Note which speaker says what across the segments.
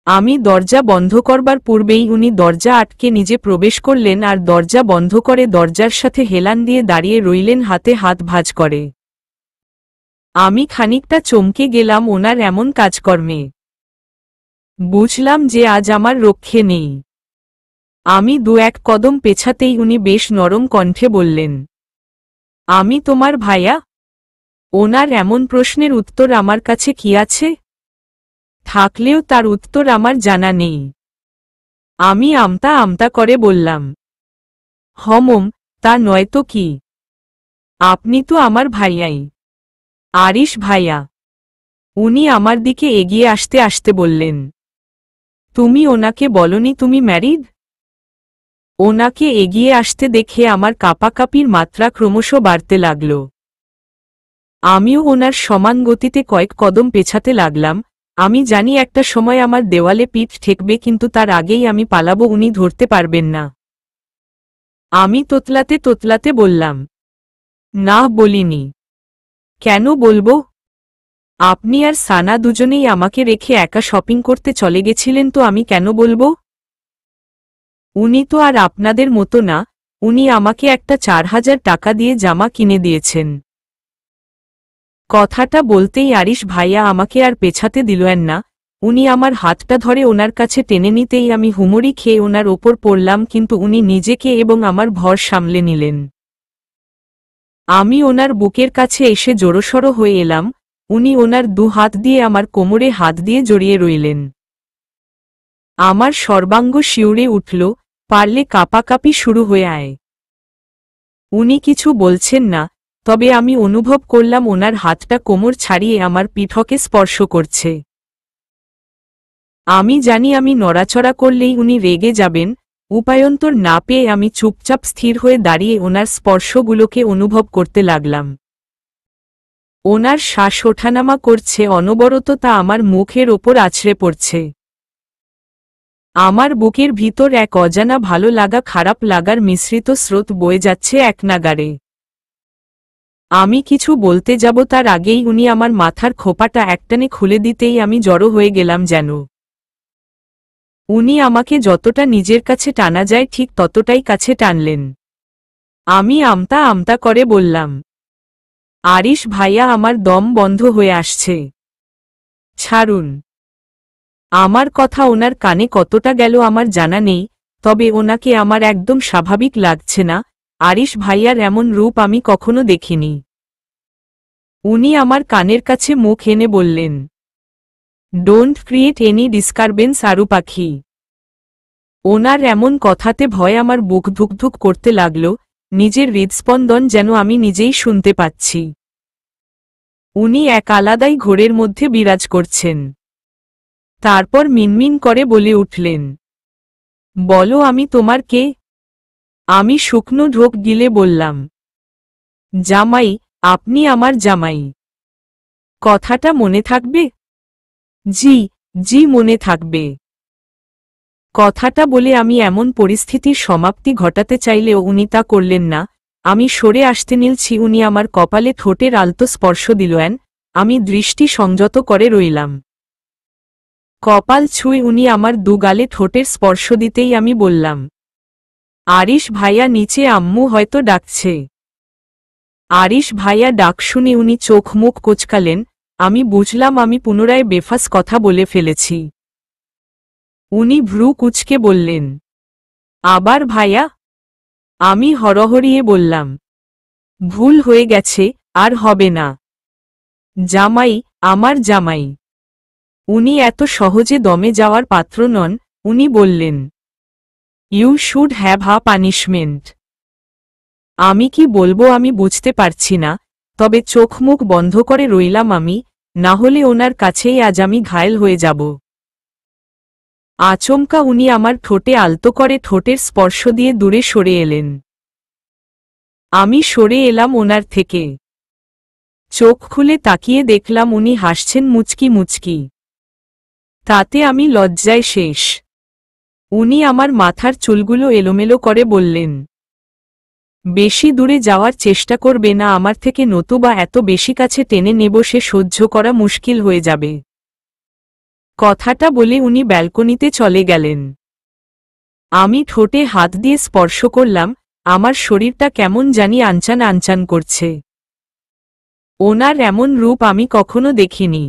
Speaker 1: আমি দরজা বন্ধ করবার পূর্বেই উনি দরজা আটকে নিজে প্রবেশ করলেন আর দরজা বন্ধ করে দরজার সাথে হেলান দিয়ে দাঁড়িয়ে রইলেন হাতে হাত ভাঁজ করে। আমি খানিকটা চমকে গেলাম ওনার এমন কাজকর্মে। বুঝলাম যে আজ আমার রক্ষে নেই। আমি দু এক কদম পেছাতেই উনি বেশ নরম কণ্ঠে বললেন, আমি তোমার ভাইয়া? ওনার এমন প্রশ্নের উত্তর আমার কাছে কি আছে? থাকলেও তার উত্তর আমার জানা নেই। আমি আমতা আমতা করে বললাম, হমম, তা নয়তো কি? আপনি তো আমার ভাইয়াই, আরিশ ভাইয়া। উনি আমার দিকে এগিয়ে আসতে আসতে বললেন, তুমি ওনাকে বলনি তুমি ম্যারিড? ওনাকে এগিয়ে আসতে দেখে আমার কাঁপাকাঁপির মাত্রা ক্রমশ বাড়তে লাগল। আমিও ওনার সমান গতিতে কয়েক কদম পেছাতে লাগলাম। আমি জানি একটা সময় আমার দেওয়ালে পিঠ ঠেকবে, কিন্তু তার আগেই আমি পালাবো, উনি ধরতে পারবেন না। আমি তোতলাতে তোতলাতে বললাম, না বলিনি। কেন বলবো? আপনি আর সানা দুজনেই আমাকে রেখে একা শপিং করতে চলে গেছিলেন, তো আমি কেন বলবো? উনি তো আর আপনাদের মতো না, উনি আমাকে একটা 4000 টাকা দিয়ে জামা কিনে দিয়েছেন। কথাটা বলতেই আরিশ ভাইয়া আমাকে আর পেছাতে দিলেন না। উনি আমার হাতটা ধরে ওনার কাছে টেনে নিতেই আমি হুমড়ি খেয়ে ওনার ওপর পড়লাম, কিন্তু উনি নিজেকে এবং আমার ভর সামলে নিলেন। আমি ওনার বুকের কাছে এসে জড়সড় হয়ে এলাম। উনি ওনার 2 হাত দিয়ে আমার কোমরে হাত দিয়ে জড়িয়ে রইলেন। আমার সর্বাঙ্গ শিউরে উঠল, পারলে কাঁপাকাঁপি শুরু হয়ে আয়। উনি কিছু বলছেন না, তবে আমি অনুভব করলাম ওনার হাতটা কোমর ছাড়িয়ে আমার পিঠকে স্পর্শ করছে। আমি জানি আমি নড়াচড়া করলেই উনি রেগে যাবেন। উপায়ন্তর না পেয়ে আমি চুপচাপ স্থির হয়ে দাঁড়িয়ে ওনার স্পর্শগুলোকে অনুভব করতে লাগলাম। ওনার শ্বাস ওঠানামা করছে অনবরত, তা আমার মুখের ওপর আছড়ে পড়ছে। আমার বুকের ভিতর এক অজানা ভালো লাগা খারাপ লাগার মিশ্রিত স্রোত বয়ে যাচ্ছে একনাগাড়ে। আমি কিছু বলতে যাব তার আগেই উনি আমার মাথার খোপাটা একটানে খুলে দিতেই আমি জড়ো হয়ে গেলাম যেন। উনি আমাকে যতটা নিজের কাছে টানা যায় ঠিক ততটাই কাছে টানলেন। আমি আমতা আমতা করে বললাম, আরিশ ভাইয়া, আমার দম বন্ধ হয়ে আসছে, ছাড়ুন। আমার কথা ওনার কানে কতটা গেল আমার জানা নেই, তবে ওনাকে আমার একদম স্বাভাবিক লাগছে না। আরিশ ভাইয়ার এমন রূপ আমি কখনো দেখিনি। উনি আমার কানের কাছে মুখ এনে বললেন, ডোন্ট ক্রিয়েট এনি ডিস্টারবেন্স আরু পাখি। ওনার এমন কথাতে ভয় আমার বুক ধুকধুক করতে লাগল, নিজের হৃদস্পন্দন যেন আমি নিজেই শুনতে পাচ্ছি। উনি এক আলাদাই ঘোরের মধ্যে বিরাজ করছেন। তারপর মিনমিন করে বলে উঠলেন, বলো আমি তোমার কে? আমি শুকনো ঢোক গিলে বললাম, জামাই, আপনি আমার জামাই। কথাটা মনে থাকবে? জি, জি মনে থাকবে। কথাটা বলে আমি এমন পরিস্থিতির সমাপ্তি ঘটাতে চাইলেও উনি তা করলেন না। আমি সরে আসতে নিলছি, উনি আমার কপালে ঠোঁটের আলতো স্পর্শ দিলেন। আমি দৃষ্টি সংযত করে রইলাম। কপাল ছুঁয়ে উনি আমার 2 গালে ঠোঁটের স্পর্শ দিতেই আমি বললাম, আরিশ ভাইয়া নিচে, আম্মু হয়তো ডাকছে। আরিশ ভাইয়া ডাক শুনে উনি চোখ মুখ কোঁচকালেন। আমি বুঝলাম আমি পুনরায় বেফাস কথা বলে ফেলেছি। উনি ভ্রু কুঁচকে বললেন, আবার ভাইয়া? আমি হরহরিয়ে বললাম, ভুল হয়ে গেছে, আর হবে না। জামাই, আমার জামাই। উনি এত সহজে দমে যাওয়ার পাত্র নন। উনি বললেন, you should have a punishment. আমি কি বলবো আমি বুঝতে পারছি না, তবে চোখ মুখ বন্ধ করে রইলাম আমি, না হলে ওনার কাছেই আজ আমি ঘায়েল হয়ে যাব। আচমকা উনি আমার ঠোঁটে আলতো করে ঠোঁটের স্পর্শ দিয়ে দূরে সরে এলেন। আমি সরে এলাম ওনার থেকে। চোখ খুলে তাকিয়ে দেখলাম উনি হাসছেন মুচকি মুচকি। তাতে আমি লজ্জায় শেষ। উনি আমার মাথার চুলগুলো এলোমেলো করে বললেন, বেশি দূরে যাওয়ার চেষ্টা করবে না আমার থেকে, নতুবা এত বেশি কাছে টেনে নেব সে সহ্য করা মুশকিল হয়ে যাবে। কথাটা বলে উনি ব্যালকনিতে চলে গেলেন। আমি ঠোঁটে হাত দিয়ে স্পর্শ করলাম, আমার শরীরটা কেমন জানি আনচান আনচান করছে। ওনার এমন রূপ আমি কখনো দেখিনি।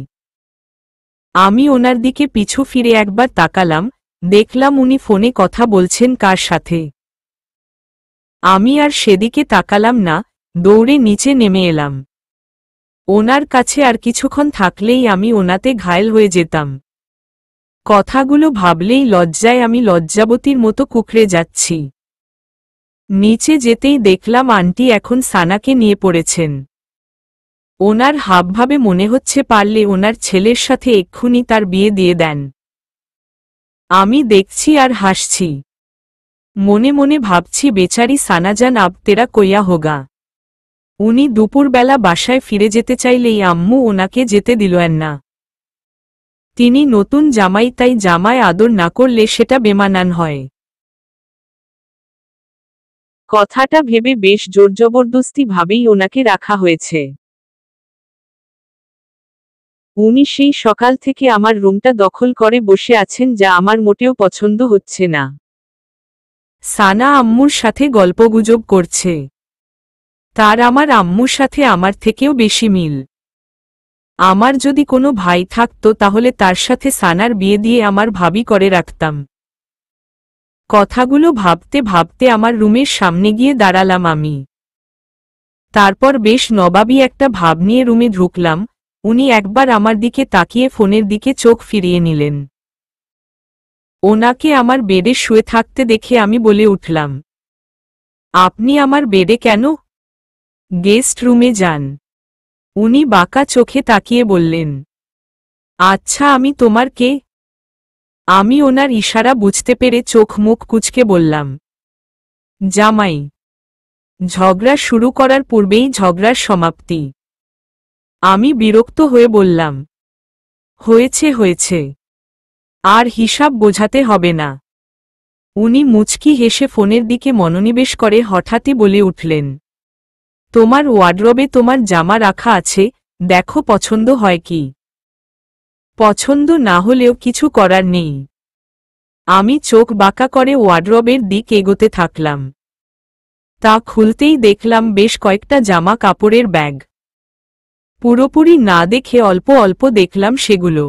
Speaker 1: আমি ওনার দিকে পিছু ফিরে একবার তাকালাম, দেখলাম উনি ফোনে কথা বলছেন কার সাথে। আমি আর সেদিকে তাকালাম না, দৌড়ে নিচে নেমে এলাম। ওনার কাছে আর কিছুক্ষণ থাকলেই আমি ওনাতে ঘায়েল হয়ে যেতাম। কথাগুলো ভাবলেই লজ্জায় আমি লজ্জাবতীর মতো কুঁকড়ে যাচ্ছি। নিচে যেতেই দেখলাম আন্টি এখন সানাকে নিয়ে পড়েছেন। ওনার হাবভাবে মনে হচ্ছে পারলে ওনার ছেলের সাথে এক্ষুনি তার বিয়ে দিয়ে দেন। আমি দেখছি আর হাসছি। মনে মনে ভাবছি বেচারি সানাজান আব তেরা কইয়া হোগা। উনি দুপুরবেলা বাসায় ফিরে যেতে চাইলেই আম্মু ওনাকে যেতে দিলেন না। তিনি নতুন জামাই, তাই জামায় আদর না করলে সেটা বেমানান হয়। কথাটা ভেবে বেশ জোরজবরদস্তি ভাবেই ওনাকে রাখা হয়েছে। উনি সেই সকাল থেকে আমার রুমটা দখল করে বসে আছেন, যা আমার মোটেও পছন্দ হচ্ছে না। সানা আম্মুর সাথে গল্পগুজব করছে। তার আমার আম্মুর সাথে আমার থেকেও বেশি মিল। আমার যদি কোনো ভাই থাকতো তাহলে তার সাথে সানার বিয়ে দিয়ে আমার ভাবি করে রাখতাম। কথাগুলো ভাবতে ভাবতে আমার রুমের সামনে গিয়ে দাঁড়ালাম আমি। তারপর বেশ নবাবী একটা ভাব নিয়ে রুমে ঢুকলাম। উনি একবার আমার দিকে তাকিয়ে ফোনের দিকে চোখ ফিরিয়ে নিলেন। ওনাকে আমার বেডে শুয়ে থাকতে দেখে আমি বলে উঠলাম, আপনি আমার বেডে কেন? গেস্ট রুমে যান। উনি বাঁকা চোখে তাকিয়ে বললেন, আচ্ছা আমি তোমার কে? আমি ওনার ইশারা বুঝতে পেরে চোখ মুখ কুঁচকে বললাম, জামাই। ঝগড়া শুরু করার পূর্বেই ঝগড়ার সমাপ্তি। আমি বিরক্ত হয়ে বললাম, হয়েছে হয়েছে, আর হিসাব বোঝাতে হবে না। উনি মুচকি হেসে ফোনের দিকে মনোনিবেশ করে হঠাৎই বলে উঠলেন, তোমার ওয়ার্ডরোবে তোমার জামা রাখা আছে, দেখো পছন্দ হয় কি। পছন্দ না হলেও কিছু করার নেই। আমি চোখ বাঁকা করে ওয়ার্ডরোবের দিক এগোতে থাকলাম। তা খুলতেই দেখলাম বেশ কয়েকটা জামা কাপড়ের ব্যাগ। পুরোপুরি না দেখে অল্প অল্প দেখলাম সেগুলো।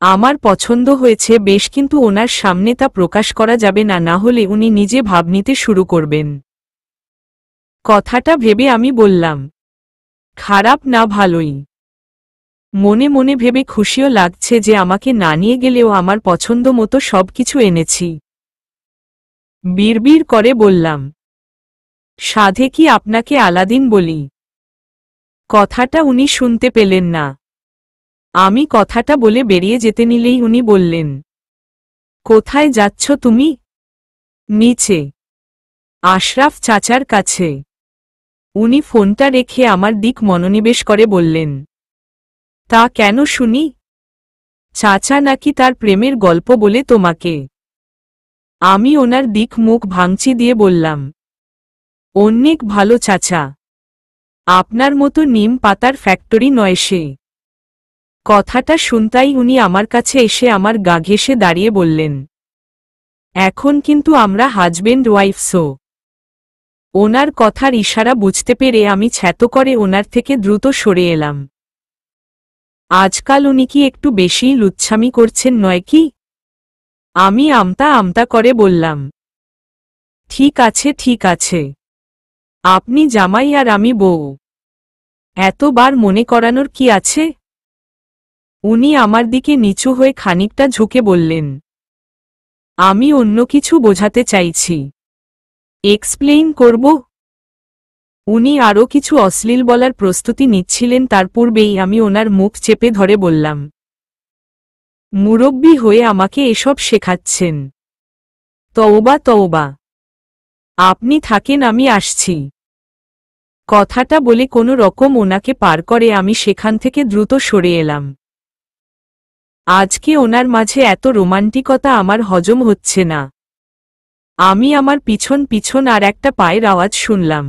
Speaker 1: আমার পছন্দ হয়েছে বেশ, কিন্তু ওনার সামনে তা প্রকাশ করা যাবে না, না হলে উনি নিজে ভাব নিতে শুরু করবেন। কথাটা ভেবে আমি বললাম, খারাপ না ভালোই। মনে মনে ভেবে খুশিও লাগছে যে আমাকে না নিয়ে গেলেও আমার পছন্দ মতো সবকিছু এনেছি। বিড়বিড় করে বললাম, সাধে কি আপনাকে আলাদিন বলি? কথাটা উনি শুনতে পেলেন না। আমি কথাটা বলে বেরিয়ে যেতে নিলেই উনি বললেন, কোথায় যাচ্ছ তুমি? নিচে, আশরাফ চাচার কাছে। উনি ফোনটা রেখে আমার দিক মনোনিবেশ করে বললেন, তা কেন শুনি? চাচা নাকি তার প্রেমের গল্প বলে তোমাকে? আমি ওনার দিক মুখ ভাঙচি দিয়ে বললাম, অনেক ভালো চাচা, আপনার মতো নিম পাতার ফ্যাক্টরি নয় সে। কথাটা শুনতাই উনি আমার কাছে এসে আমার গা ঘেঁষে দাঁড়িয়ে বললেন, এখন কিন্তু আমরা হাজবেন্ড ওয়াইফ সো। ওনার কথার ইশারা বুঝতে পেরে আমি ছ্যাতো করে ওনার থেকে দ্রুত সরে এলাম। আজকাল উনি কি একটু বেশিই লুচ্ছামি করছেন নয় কি? আমি আমতা আমতা করে বললাম, ঠিক আছে ঠিক আছে, আপনি জামাই আর আমি বউ, এতবার মনে করানোর কি আছে? উনি আমার দিকে নিচু হয়ে খানিকটা ঝুঁকে বললেন, আমি অন্য কিছু বোঝাতে চাইছি। এক্সপ্লেইন করব? উনি আরও কিছু অশ্লীল বলার প্রস্তুতি নিচ্ছিলেন, তার পূর্বেই আমি ওনার মুখ চেপে ধরে বললাম, মুরব্বি হয়ে আমাকে এসব শেখাচ্ছেন? তওবা তওবা, আপনি থাকেন আমি আসছি। কথাটা বলে কোনো রকম ওনাকে পার করে আমি সেখান থেকে দ্রুত সরে এলাম। আজকে ওনার মাঝে এত রোমান্টিকতা আমার হজম হচ্ছে না। আমি আমার পিছন পিছন আর একটা পায়ের আওয়াজ শুনলাম।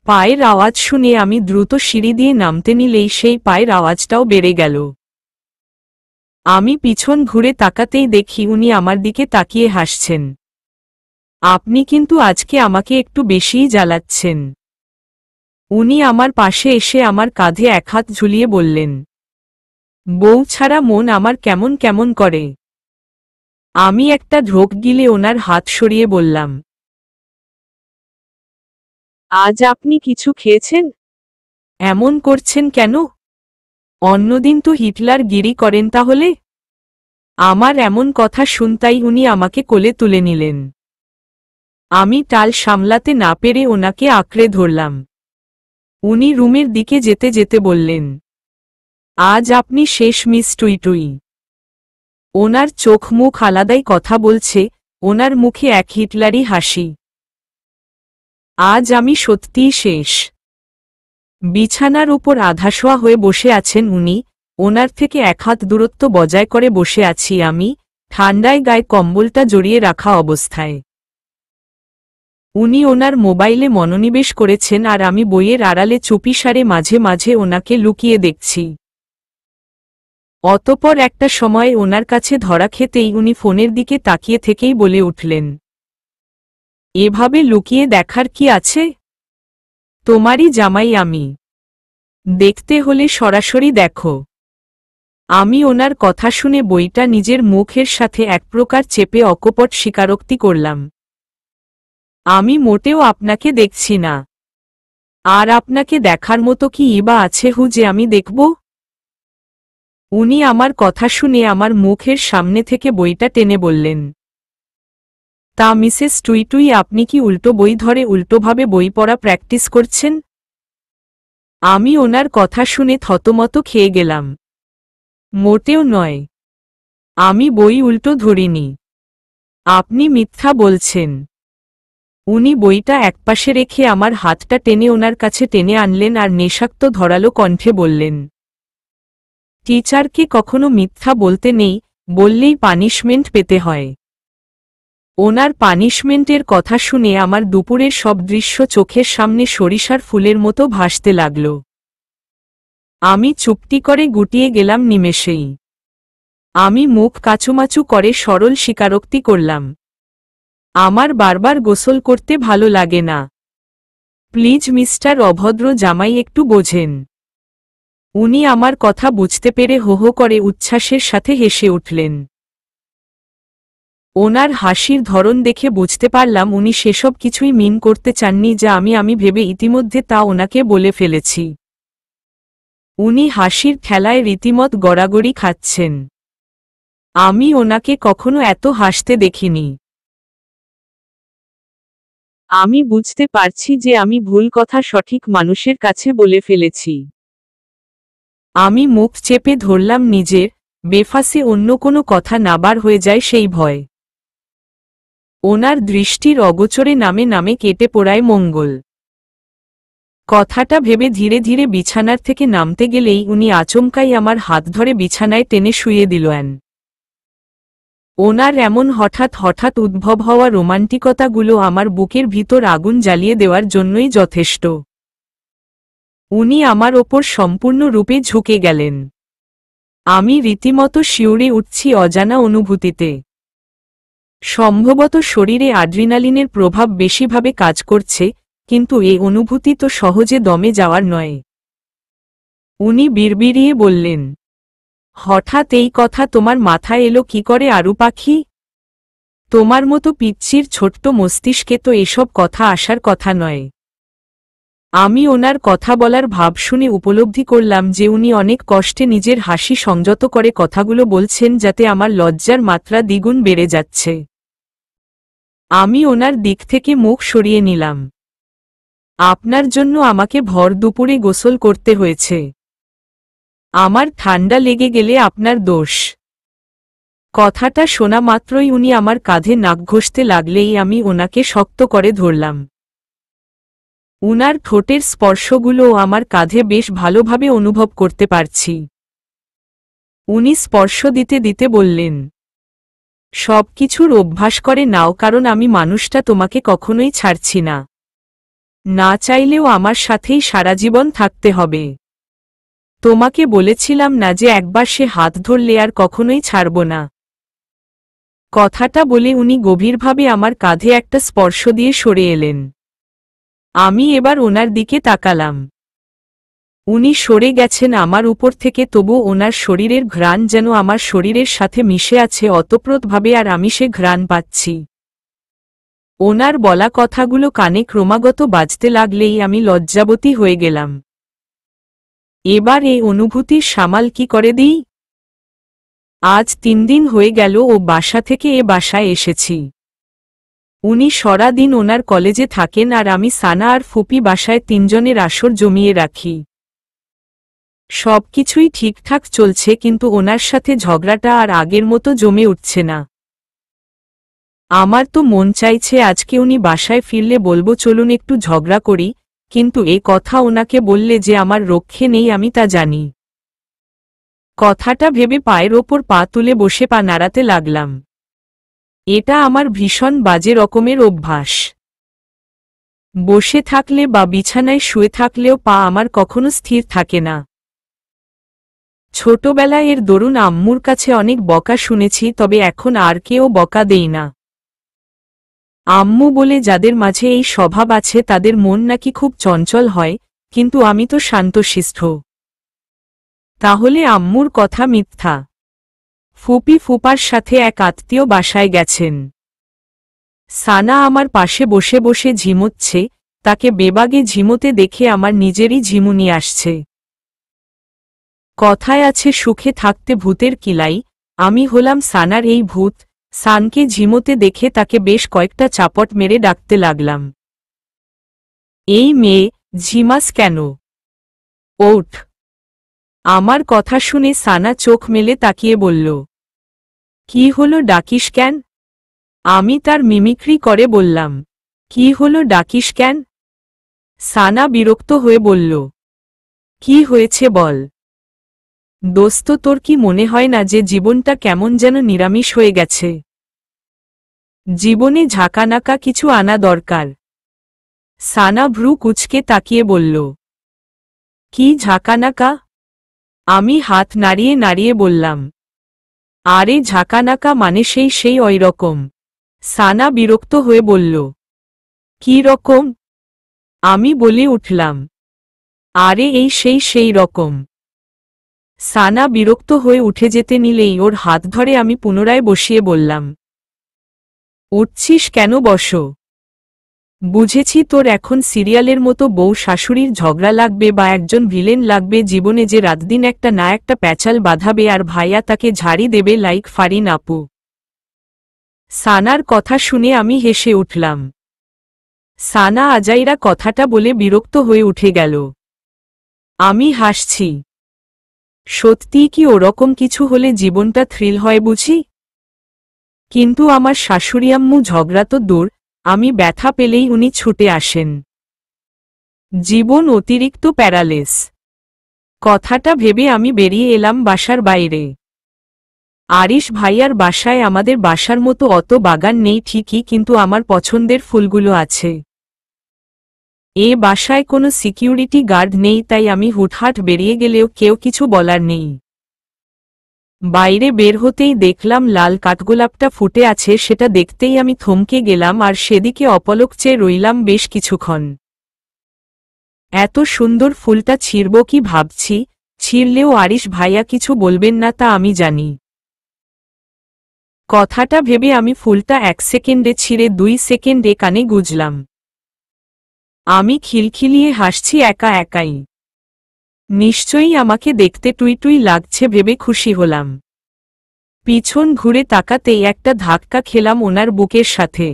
Speaker 1: পায়ের আওয়াজ শুনে আমি দ্রুত সিঁড়ি দিয়ে নামতে নিলেই সেই পায়ের আওয়াজটাও বেড়ে গেল। আমি পিছন ঘুরে তাকাতেই দেখি উনি আমার দিকে তাকিয়ে হাসছেন। আপনি কিন্তু আজকে আমাকে একটু বেশিই জ্বালাচ্ছেন। উনি আমার পাশে এসে আমার কাঁধে এক হাত ঝুলিয়ে বললেন, বউ ছাড়া মন আমার কেমন কেমন করে। আমি একটা ঢোক গিলে ওনার হাত সরিয়ে বললাম, আজ আপনি কিছু খেয়েছেন? এমন করছেন কেন? অন্যদিন তো হিটলার গিরি করেন তাহলে? আমার এমন কথা শুনতাই উনি আমাকে কোলে তুলে নিলেন। আমি টাল সামলাতে না পেরে ওনাকে আঁকড়ে ধরলাম। উনি রুমের দিকে যেতে যেতে বললেন, আজ আপনি শেষ মিস টুইটুই। ওনার চোখ মুখ আলাদাই কথা বলছে, ওনার মুখে এক হিটলারি হাসি। আজ আমি সত্যিই শেষ। বিছানার উপর আধাশোয়া হয়ে বসে আছেন উনি, ওনার থেকে এক হাত দূরত্ব বজায় করে বসে আছি আমি, ঠান্ডায় গায়ে কম্বলটা জড়িয়ে রাখা অবস্থায়। উনি ওনার মোবাইলে মনোনিবেশ করেছেন আর আমি বইয়ের আড়ালে চুপিসারে মাঝে মাঝে ওনাকে লুকিয়ে দেখছি। অতপর একটা সময় ওনার কাছে ধরা খেতেই উনি ফোনের দিকে তাকিয়ে থেকেই বলে উঠলেন, এভাবে লুকিয়ে দেখার কি আছে? তোমারই জামাই আমি। দেখতে হলে সরাসরি দেখো। আমি ওনার কথা শুনে বইটা নিজের মুখের সাথে এক প্রকার চেপে অকপট স্বীকারোক্তি করলাম, আমি মোটেও আপনাকে দেখছি না। আর আপনাকে দেখার মতো কি ইবা আছে যে আমি দেখব? উনি আমার কথা শুনে আমার মুখের সামনে থেকে বইটা টেনে বললেন, তা মিসেস টুইটুই আপনি কি উল্টো বই ধরে উল্টোভাবে বই পড়া প্র্যাকটিস করছেন? আমি ওনার কথা শুনে থতমত খেয়ে গেলাম। মোটেও নয়। আমি বই উল্টো ধরিনি। আপনি মিথ্যা বলছেন। উনি বইটা একপাশে রেখে আমার হাতটা টেনে ওনার কাছে টেনে আনলেন আর নেশাক্ত ধরালো কণ্ঠে বললেন, টিচারকে কখনো মিথ্যা বলতে নেই, বললেই পানিশমেন্ট পেতে হয়। ওনার পানিশমেন্টের কথা শুনে আমার দুপুরের সব দৃশ্য চোখের সামনে সরিষার ফুলের মতো ভাসতে লাগল। আমি চুপটি করে গুটিয়ে গেলাম নিমেষেই। আমি মুখ কাচুমাচু করে সরল স্বীকারোক্তি করলাম, আমার বারবার গোসল করতে ভালো লাগে না। প্লিজ মিস্টার অভদ্র জামাই একটু বোঝেন। উনি আমার কথা বুঝতে পেরে হো হো করে উচ্ছ্বাসের সাথে হেসে উঠলেন। ওনার হাসির ধরন দেখে বুঝতে পারলাম উনি সেসব কিছুই মিন করতে চাননি যা আমি ভেবে ইতিমধ্যে তা ওনাকে বলে ফেলেছি। উনি হাসির ঠেলায় রীতিমত গড়াগড়ি খাচ্ছেন। আমি ওনাকে কখনো এত হাসতে দেখিনি। আমি বুঝতে পারছি যে আমি ভুল কথা সঠিক মানুষের কাছে বলে ফেলেছি। আমি মুখ চেপে ধরলাম নিজের, বেফাসে অন্য কোনো কথা না বার হয়ে যায় সেই ভয়। ওনার দৃষ্টির অগোচরে নামে নামে কেটে পড়ায় মঙ্গল। কথাটা ভেবে ধীরে ধীরে বিছানার থেকে নামতে গেলেই উনি আচমকাই আমার হাত ধরে বিছানায় টেনে শুইয়ে দিলেন। ওনার এমন হঠাৎ হঠাৎ উদ্ভব হওয়া রোমান্টিকতাগুলো আমার বুকের ভিতর আগুন জ্বালিয়ে দেওয়ার জন্যই যথেষ্ট। উনি আমার ওপর সম্পূর্ণ রূপে ঝুঁকে গেলেন। আমি রীতিমতো শিউরে উঠছি অজানা অনুভূতিতে। সম্ভবত শরীরে অ্যাড্রিনালিনের প্রভাব বেশিভাবে কাজ করছে, কিন্তু এই অনুভূতি তো সহজে দমে যাওয়ার নয়। উনি বিড়বিড়িয়ে বললেন, হঠাৎ এই কথা তোমার মাথায় এলো কি করে আরু পাখি? তোমার মতো পিচ্চির ছোট্ট মস্তিষ্কে তো এসব কথা আসার কথা নয়। আমি ওনার কথা বলার ভাব শুনে উপলব্ধি করলাম যে উনি অনেক কষ্টে নিজের হাসি সংযত করে কথাগুলো বলছেন যাতে আমার লজ্জার মাত্রা দ্বিগুণ বেড়ে যাচ্ছে। আমি ওনার দিক থেকে মুখ সরিয়ে নিলাম। আপনার জন্য আমাকে ভর দুপুরে গোসল করতে হয়েছে। আমার ঠান্ডা লেগে গেলে আপনার দোষ। কথাটা শোনা মাত্রই উনি আমার কাঁধে নাক ঘষতে লাগলেই আমি ওনাকে শক্ত করে ধরলাম। উনার ঠোঁটের স্পর্শগুলোও আমার কাঁধে বেশ ভালোভাবে অনুভব করতে পারছি। উনি স্পর্শ দিতে দিতে বললেন, সব কিছুর অভ্যাস করে নাও, কারণ আমি মানুষটা তোমাকে কখনোই ছাড়ছি না। না চাইলেও আমার সাথেই সারা জীবন থাকতে হবে। তোমাকে বলেছিলাম না যে একবার সে হাত ধরলে আর কখনোই ছাড়ব না। কথাটা বলে উনি গভীরভাবে আমার কাঁধে একটা স্পর্শ দিয়ে সরে এলেন। আমি এবার ওনার দিকে তাকালাম। উনি সরে গেছেন আমার উপর থেকে, তবু ওনার শরীরের ঘ্রাণ যেন আমার শরীরের সাথে মিশে আছে অতপ্রতভাবে, আর আমি সে ঘ্রাণ পাচ্ছি। ওনার বলা কথাগুলো কানে ক্রমাগত বাজতে লাগলেই আমি লজ্জাবতী হয়ে গেলাম। এবার এই অনুভূতির সামাল কি করে দিই? আজ 3 দিন হয়ে গেল ও বাসা থেকে এ বাসায় এসেছি। উনি সারা দিন ওনার কলেজে থাকেন আর আমি সানা আর ফুপি বাসায় 3 জনের আসর জমিয়ে রাখি। সবকিছুই ঠিকঠাক চলছে, কিন্তু ওনার সাথে ঝগড়াটা আর আগের মতো জমে উঠছে না। আমার তো মন চাইছে আজকে উনি বাসায় ফিরলে বলবো চলুন একটু ঝগড়া করি, কিন্তু এ কথা ওনাকে বললে যে আমার রক্ষে নেই আমি তা জানি। কথাটা ভেবে পায়ের ওপর পা তুলে বসে পা নাড়াতে লাগলাম। এটা আমার ভীষণ বাজে রকমের অভ্যাস। বসে থাকলে বা বিছানায় শুয়ে থাকলেও পা আমার কখনো স্থির থাকে না। ছোটবেলায় এর দরুন আম্মুর কাছে অনেক বকা শুনেছি, তবে এখন আর কেউ বকা দেই না। আম্মু বলে যাদের মাঝে এই স্বভাব আছে তাদের মন নাকি খুব চঞ্চল হয়, কিন্তু আমি তো শান্তশিষ্ট। তাহলে আম্মুর কথা মিথ্যা? ফুপি ফুপার সাথে এক আত্মীয় বাসায় গেছেন। সানা আমার পাশে বসে বসে ঝিমোচ্ছে, তাকে বেবাগে ঝিমোতে দেখে আমার নিজেরই ঝিমুনি আসছে। কথায় আছে সুখে থাকতে ভূতের কিলাই, আমি হলাম সানার এই ভূত। সানকে ঝিমোতে দেখে তাকে বেশ কয়েকটা চাপট মেরে ডাকতে লাগলাম। এই মেয়ে, ঝিমাস কেন? ওঠ। আমার কথা শুনে সানা চোখ মেলে তাকিয়ে বলল, কি হলো, ডাকিস কেন? আমি তার মিমিক্রি করে বললাম, কি হলো, ডাকিস কেন? সানা বিরক্ত হয়ে বলল, কি হয়েছে বল। দোস্ত, তোর কি মনে হয় না যে জীবনটা কেমন যেন নিরামিষ হয়ে গেছে? জীবনে ঝাঁকানাকা কিছু আনা দরকার। সানা ভ্রু কুঁচকে তাকিয়ে বলল, কি ঝাঁকানাকা? আমি হাত নাড়িয়ে নাড়িয়ে বললাম, আরে ঝাঁকানাকা মানে সেই ওই রকম। সানা বিরক্ত হয়ে বলল, কি রকম? আমি বলে উঠলাম, আরে এই সেই রকম। সানা বিরক্ত হয়ে উঠে যেতে নিলেই ওর হাত ধরে আমি পুনরায় বসিয়ে বললাম, উঠছিস কেন, বসো। বুঝেছি তোর এখন সিরিয়ালের মতো বউ শাশুড়ির ঝগড়া লাগবে বা একজন ভিলেন লাগবে জীবনে, যে রাতদিন একটা না একটা প্যাচাল বাঁধাবে আর ভাইয়া তাকে ঝাড়ি দেবে লাইক ফারিন আপু। সানার কথা শুনে আমি হেসে উঠলাম। সানা আজাইরা কথাটা বলে বিরক্ত হয়ে উঠে গেল। আমি হাসছি। সত্যিই কি ওরকম কিছু হলে জীবনটা থ্রিল হয় বুঝি? কিন্তু আমার শাশুড়িয়াম্মু ঝগড়া তো দূর, আমি ব্যথা পেলেই উনি ছুটে আসেন। জীবন অতিরিক্ত প্যারালেস। কথাটা ভেবে আমি বেরিয়ে এলাম বাসার বাইরে। আরিশ ভাইয়ার বাসায় আমাদের বাসার মতো অত বাগান নেই ঠিকই, কিন্তু আমার পছন্দের ফুলগুলো আছে। এ বাসায় কোনো সিকিউরিটি গার্ড নেই, তাই আমি হুটহাট বেরিয়ে গেলেও কেউ কিছু বলার নেই। বাইরে বের হতেই দেখলাম লাল কাঠগোলাপটা ফুটে আছে, সেটা দেখতেই আমি থমকে গেলাম আর সেদিকে অপলক চেয়ে রইলাম বেশ কিছুক্ষণ। এত সুন্দর ফুলটা ছিঁড়ব কি ভাবছি, ছিঁড়লেও আরিশ ভাইয়া কিছু বলবেন না তা আমি জানি। কথাটা ভেবে আমি ফুলটা 1 সেকেন্ডে ছিঁড়ে 2 সেকেন্ডে কানে গুজলাম। আমি খিলখিলিয়ে হাসছি একা একাই। নিশ্চয়ই আমাকে দেখতে টুইটুই লাগছে ভেবে খুশি হলাম। পিছন ঘুরে তাকাতেই একটা ধাক্কা খেলাম ওনার বুকের সাথে।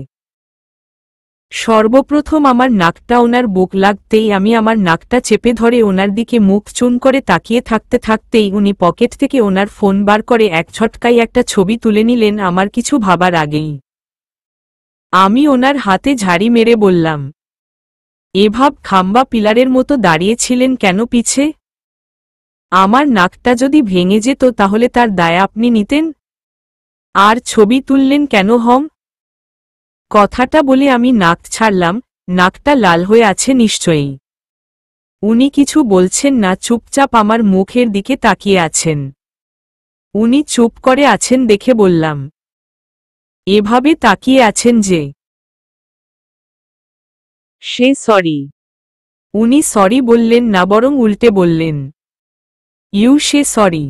Speaker 1: সর্বপ্রথম আমার নাকটা ওনার বুক লাগতেই আমি আমার নাকটা চেপে ধরে ওনার দিকে মুখ চুন করে তাকিয়ে থাকতে থাকতেই উনি পকেট থেকে ওনার ফোন বার করে এক ঝটকায় একটা ছবি তুলে নিলেন আমার কিছু ভাবার আগেই। আমি ওনার হাতে ঝাড়ি মেরে বললাম, এভাব খাম্বা পিলারের মতো দাঁড়িয়েছিলেন কেন পিছে? আমার নাকটা যদি ভেঙে যেত তাহলে তার দায় আপনি নিতেন? আর ছবি তুললেন কেন হম? কথাটা বলে আমি নাক ছাড়লাম, নাকটা লাল হয়ে আছে নিশ্চয়ই। উনি কিছু বলছেন না, চুপচাপ আমার মুখের দিকে তাকিয়ে আছেন। উনি চুপ করে আছেন দেখে বললাম, এভাবে তাকিয়ে আছেন যে? Say sorry. উনি সরি বললেন না, বরং উল্টে বললেন, ইউ সে সরি।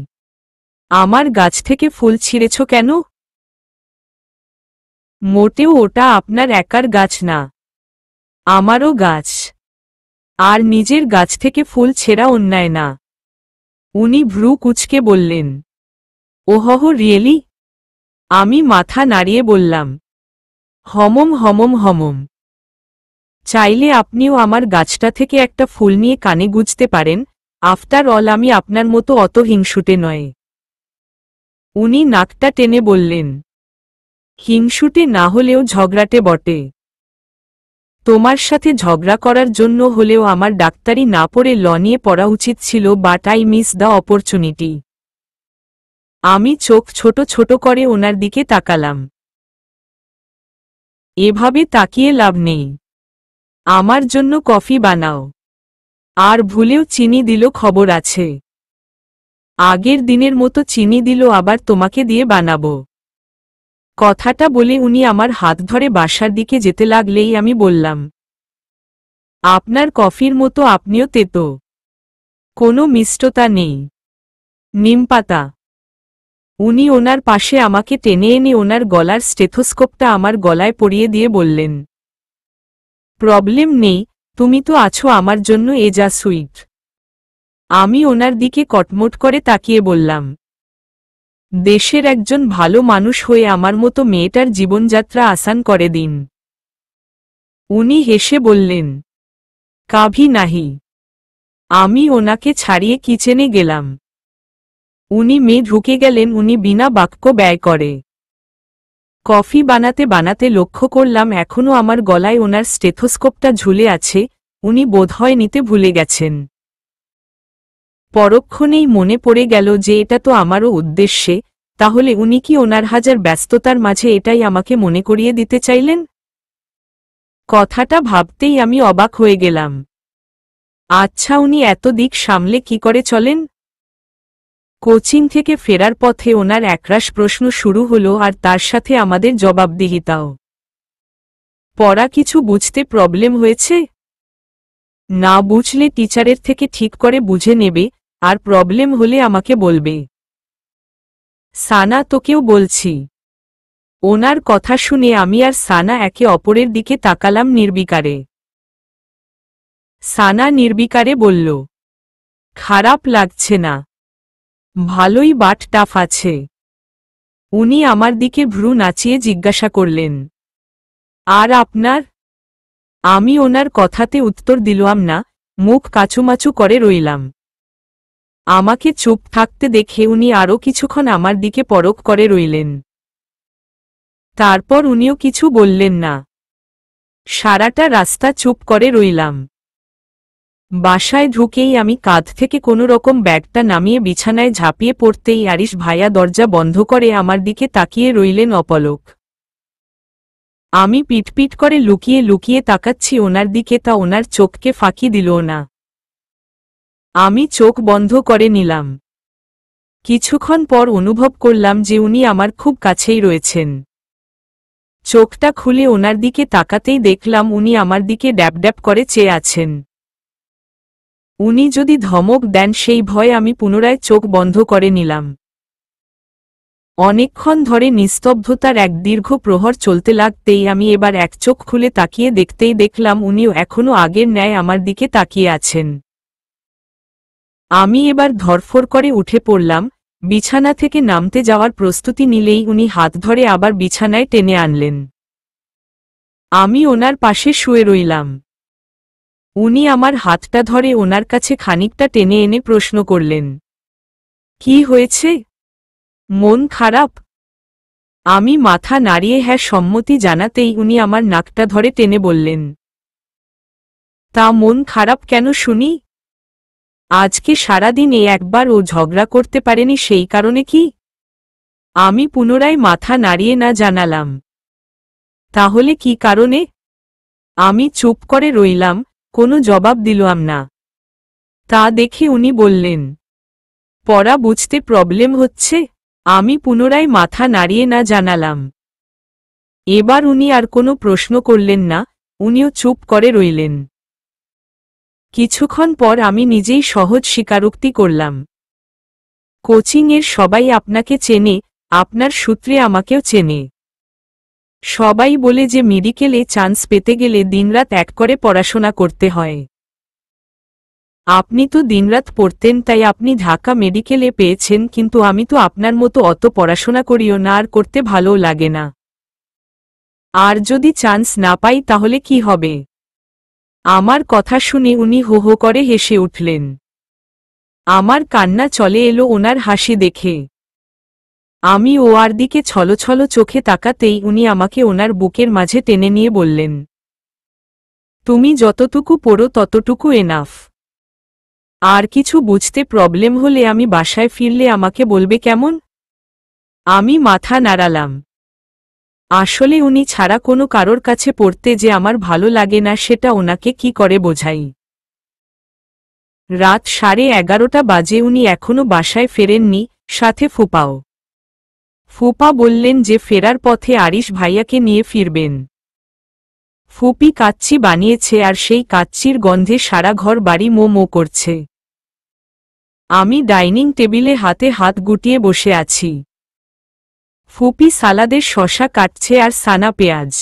Speaker 1: আমার গাছ থেকে ফুল ছিঁড়েছ কেন? মোটেও ওটা আপনার একার গাছ না, আমারও গাছ। আর নিজের গাছ থেকে ফুল ছেঁড়া অন্যায় না। উনি ভ্রু কুঁচকে বললেন, ওহহ রিয়েলি? আমি মাথা নাড়িয়ে বললাম, হমম হমম হমম। চাইলে আপনিও আমার গাছটা থেকে একটা ফুল নিয়ে কানে গুঁজতে পারেন, আফটার অল আমি আপনার মতো অত হিংসুটে নয়। উনি নাকটা টেনে বললেন, হিংসুটে না হলেও ঝগড়াটে বটে। তোমার সাথে ঝগড়া করার জন্য হলেও আমার ডাক্তারি না পড়ে ল নিয়ে পড়া উচিত ছিল, but I miss the opportunity. আমি চোখ ছোট ছোট করে ওনার দিকে তাকালাম। এভাবে তাকিয়ে লাভ নেই, আমার জন্য কফি বানাও। আর ভুলেও চিনি দিল খবর আছে। আগের দিনের মতো চিনি দিল, আবার তোমাকে দিয়ে বানাবো। কথাটা বলে উনি আমার হাত ধরে বাসার দিকে যেতে লাগলেই আমি বললাম, আপনার কফির মতো আপনিও তেতো, কোনো মিষ্টতা নেই, নিমপাতা। উনি ওনার পাশে আমাকে টেনে এনে ওনার গলার স্টেথোস্কোপটা আমার গলায় পরিয়ে দিয়ে বললেন, প্রবলেম নেই, তুমি তো আছো আমার জন্য, এ যা সুইট। আমি ওনার দিকে কটমট করে তাকিয়ে বললাম, দেশের একজন ভালো মানুষ হয়ে আমার মতো মেয়েটার জীবনযাত্রা আসান করে দিন। উনি হেসে বললেন, কাভি নাহি। আমি ওনাকে ছাড়িয়ে কিচেনে গেলাম। উনি মেয়ে ঢুকে গেলেন। উনি বিনা বাক্য ব্যয় করে কফি বানাতে বানাতে লক্ষ্য করলাম এখনও আমার গলায় ওনার স্টেথোস্কোপটা ঝুলে আছে। উনি বোধহয় নিতে ভুলে গেছেন। পরক্ষণেই মনে পড়ে গেল যে এটা তো আমারও উদ্দেশ্যে, তাহলে উনি কি ওনার হাজার ব্যস্ততার মাঝে এটাই আমাকে মনে করিয়ে দিতে চাইলেন? কথাটা ভাবতেই আমি অবাক হয়ে গেলাম। আচ্ছা, উনি এত দিক সামলে কি করে চলেন? কোচিং থেকে ফেরার পথে ওনার একরাশ প্রশ্ন শুরু হলো, আর তার সাথে আমাদের জবাবদিহিতাও। পড়া কিছু বুঝতে প্রবলেম হয়েছে? না বুঝলে টিচারের থেকে ঠিক করে বুঝে নেবে, আর প্রবলেম হলে আমাকে বলবে। সানা, তোকেও বলছি। ওনার কথা শুনে আমি আর সানা একে অপরের দিকে তাকালাম নির্বিকারে। সানা নির্বিকারে বলল, খারাপ লাগছে না, ভালোই, বাট টাফ আছে। উনি আমার দিকে ভ্রু নাচিয়ে জিজ্ঞাসা করলেন, আর আপনার? আমি ওনার কথাতে উত্তর দিলাম না, মুখ কাচুমাচু করে রইলাম। আমাকে চুপ থাকতে দেখে উনি আরও কিছুক্ষণ আমার দিকে পরখ করে রইলেন। তারপর উনিও কিছু বললেন না। সারাটা রাস্তা চুপ করে রইলাম। বাসায় ঢুকেই আমি কাঁধ থেকে কোনো রকম ব্যাগটা নামিয়ে বিছানায় ঝাঁপিয়ে পড়তেই আরিশ ভাইয়া দরজা বন্ধ করে আমার দিকে তাকিয়ে রইলেন অপলক। আমি পিটপিট করে লুকিয়ে লুকিয়ে তাকাচ্ছি ওনার দিকে, তা ওনার চোখকে ফাঁকি দিল না। আমি চোখ বন্ধ করে নিলাম। কিছুক্ষণ পর অনুভব করলাম যে উনি আমার খুব কাছেই রয়েছেন। চোখটা খুলে ওনার দিকে তাকাতেই দেখলাম উনি আমার দিকে ড্যাব ড্যাব করে চেয়ে আছেন। উনি যদি ধমক দেন সেই ভয়ে আমি পুনরায় চোখ বন্ধ করে নিলাম। অনেকক্ষণ ধরে নিস্তব্ধতার এক দীর্ঘ প্রহর চলতে লাগতেই আমি এবার এক চোখ খুলে তাকিয়ে দেখতেই দেখলাম উনিও এখনও আগের ন্যায় আমার দিকে তাকিয়ে আছেন। আমি এবার ধরফর করে উঠে পড়লাম। বিছানা থেকে নামতে যাওয়ার প্রস্তুতি নিলেই উনি হাত ধরে আবার বিছানায় টেনে আনলেন। আমি ওনার পাশে শুয়ে রইলাম। উনি আমার হাতটা ধরে ওনার কাছে খানিকটা টেনে এনে প্রশ্ন করলেন, কি হয়েছে? মন খারাপ? আমি মাথা নাড়িয়ে হ্যাঁ সম্মতি জানাতেই উনি আমার নাকটা ধরে টেনে বললেন, তা মন খারাপ কেন শুনি? আজকে সারাদিন একবার ও ঝগড়া করতে পারেনি, সেই কারণে কি? আমি পুনরায় মাথা নাড়িয়ে না জানালাম, তাহলে কি কারণে? আমি চুপ করে রইলাম, কোনো জবাব দিলাম না। তা দেখে উনি বললেন, পড়া বুঝতে প্রবলেম হচ্ছে? আমি পুনরায় মাথা নাড়িয়ে না জানালাম। এবার উনি আর কোনো প্রশ্ন করলেন না, উনিও চুপ করে রইলেন। কিছুক্ষণ পর আমি নিজেই সহজ স্বীকারোক্তি করলাম, কোচিংয়ের সবাই আপনাকে চেনে, আপনার সূত্রে আমাকেও চেনে। সবাই বলে যে মেডিকেলে চান্স পেতে গেলে দিনরাত এক করে পড়াশোনা করতে হয়। আপনি তো দিনরাত পড়তেন, তাই আপনি ঢাকা মেডিকেলে পেয়েছেন, কিন্তু আমি তো আপনার মতো অত পড়াশোনা করিও না, আর করতে ভালোও লাগে না। আর যদি চান্স না পাই তাহলে কি হবে? আমার কথা শুনে উনি হো হো করে হেসে উঠলেন। আমার কান্না চলে এলো ওনার হাসি দেখে। আমি ওর দিকে ছলছল চোখে তাকাতেই উনি আমাকে ওনার বুকের মাঝে টেনে নিয়ে বললেন, তুমি যতটুকু পড়ো ততটুকু এনাফ। আর কিছু বুঝতে প্রবলেম হলে আমি বাসায় ফিরলে আমাকে বলবে কেমন? আমি মাথা নাড়ালাম। আসলে উনি ছাড়া কোনো কারোর কাছে পড়তে যে আমার ভালো লাগে না সেটা ওনাকে কি করে বোঝাই। রাত 11:30 বাজে, উনি এখনো বাসায় ফেরেননি, সাথে ফুপাও। ফুপা বললেন যে ফেরার পথে আরিশ ভাইয়াকে নিয়ে ফিরবেন। ফুপি কাচ্চি বানিয়েছে আর সেই কাচ্চির গন্ধে সারা ঘর বাড়ি মো মো করছে। আমি ডাইনিং টেবিলে হাতে হাত গুটিয়ে বসে আছি। ফুপি সালাদের শসা কাটছে আর সানা পেঁয়াজ।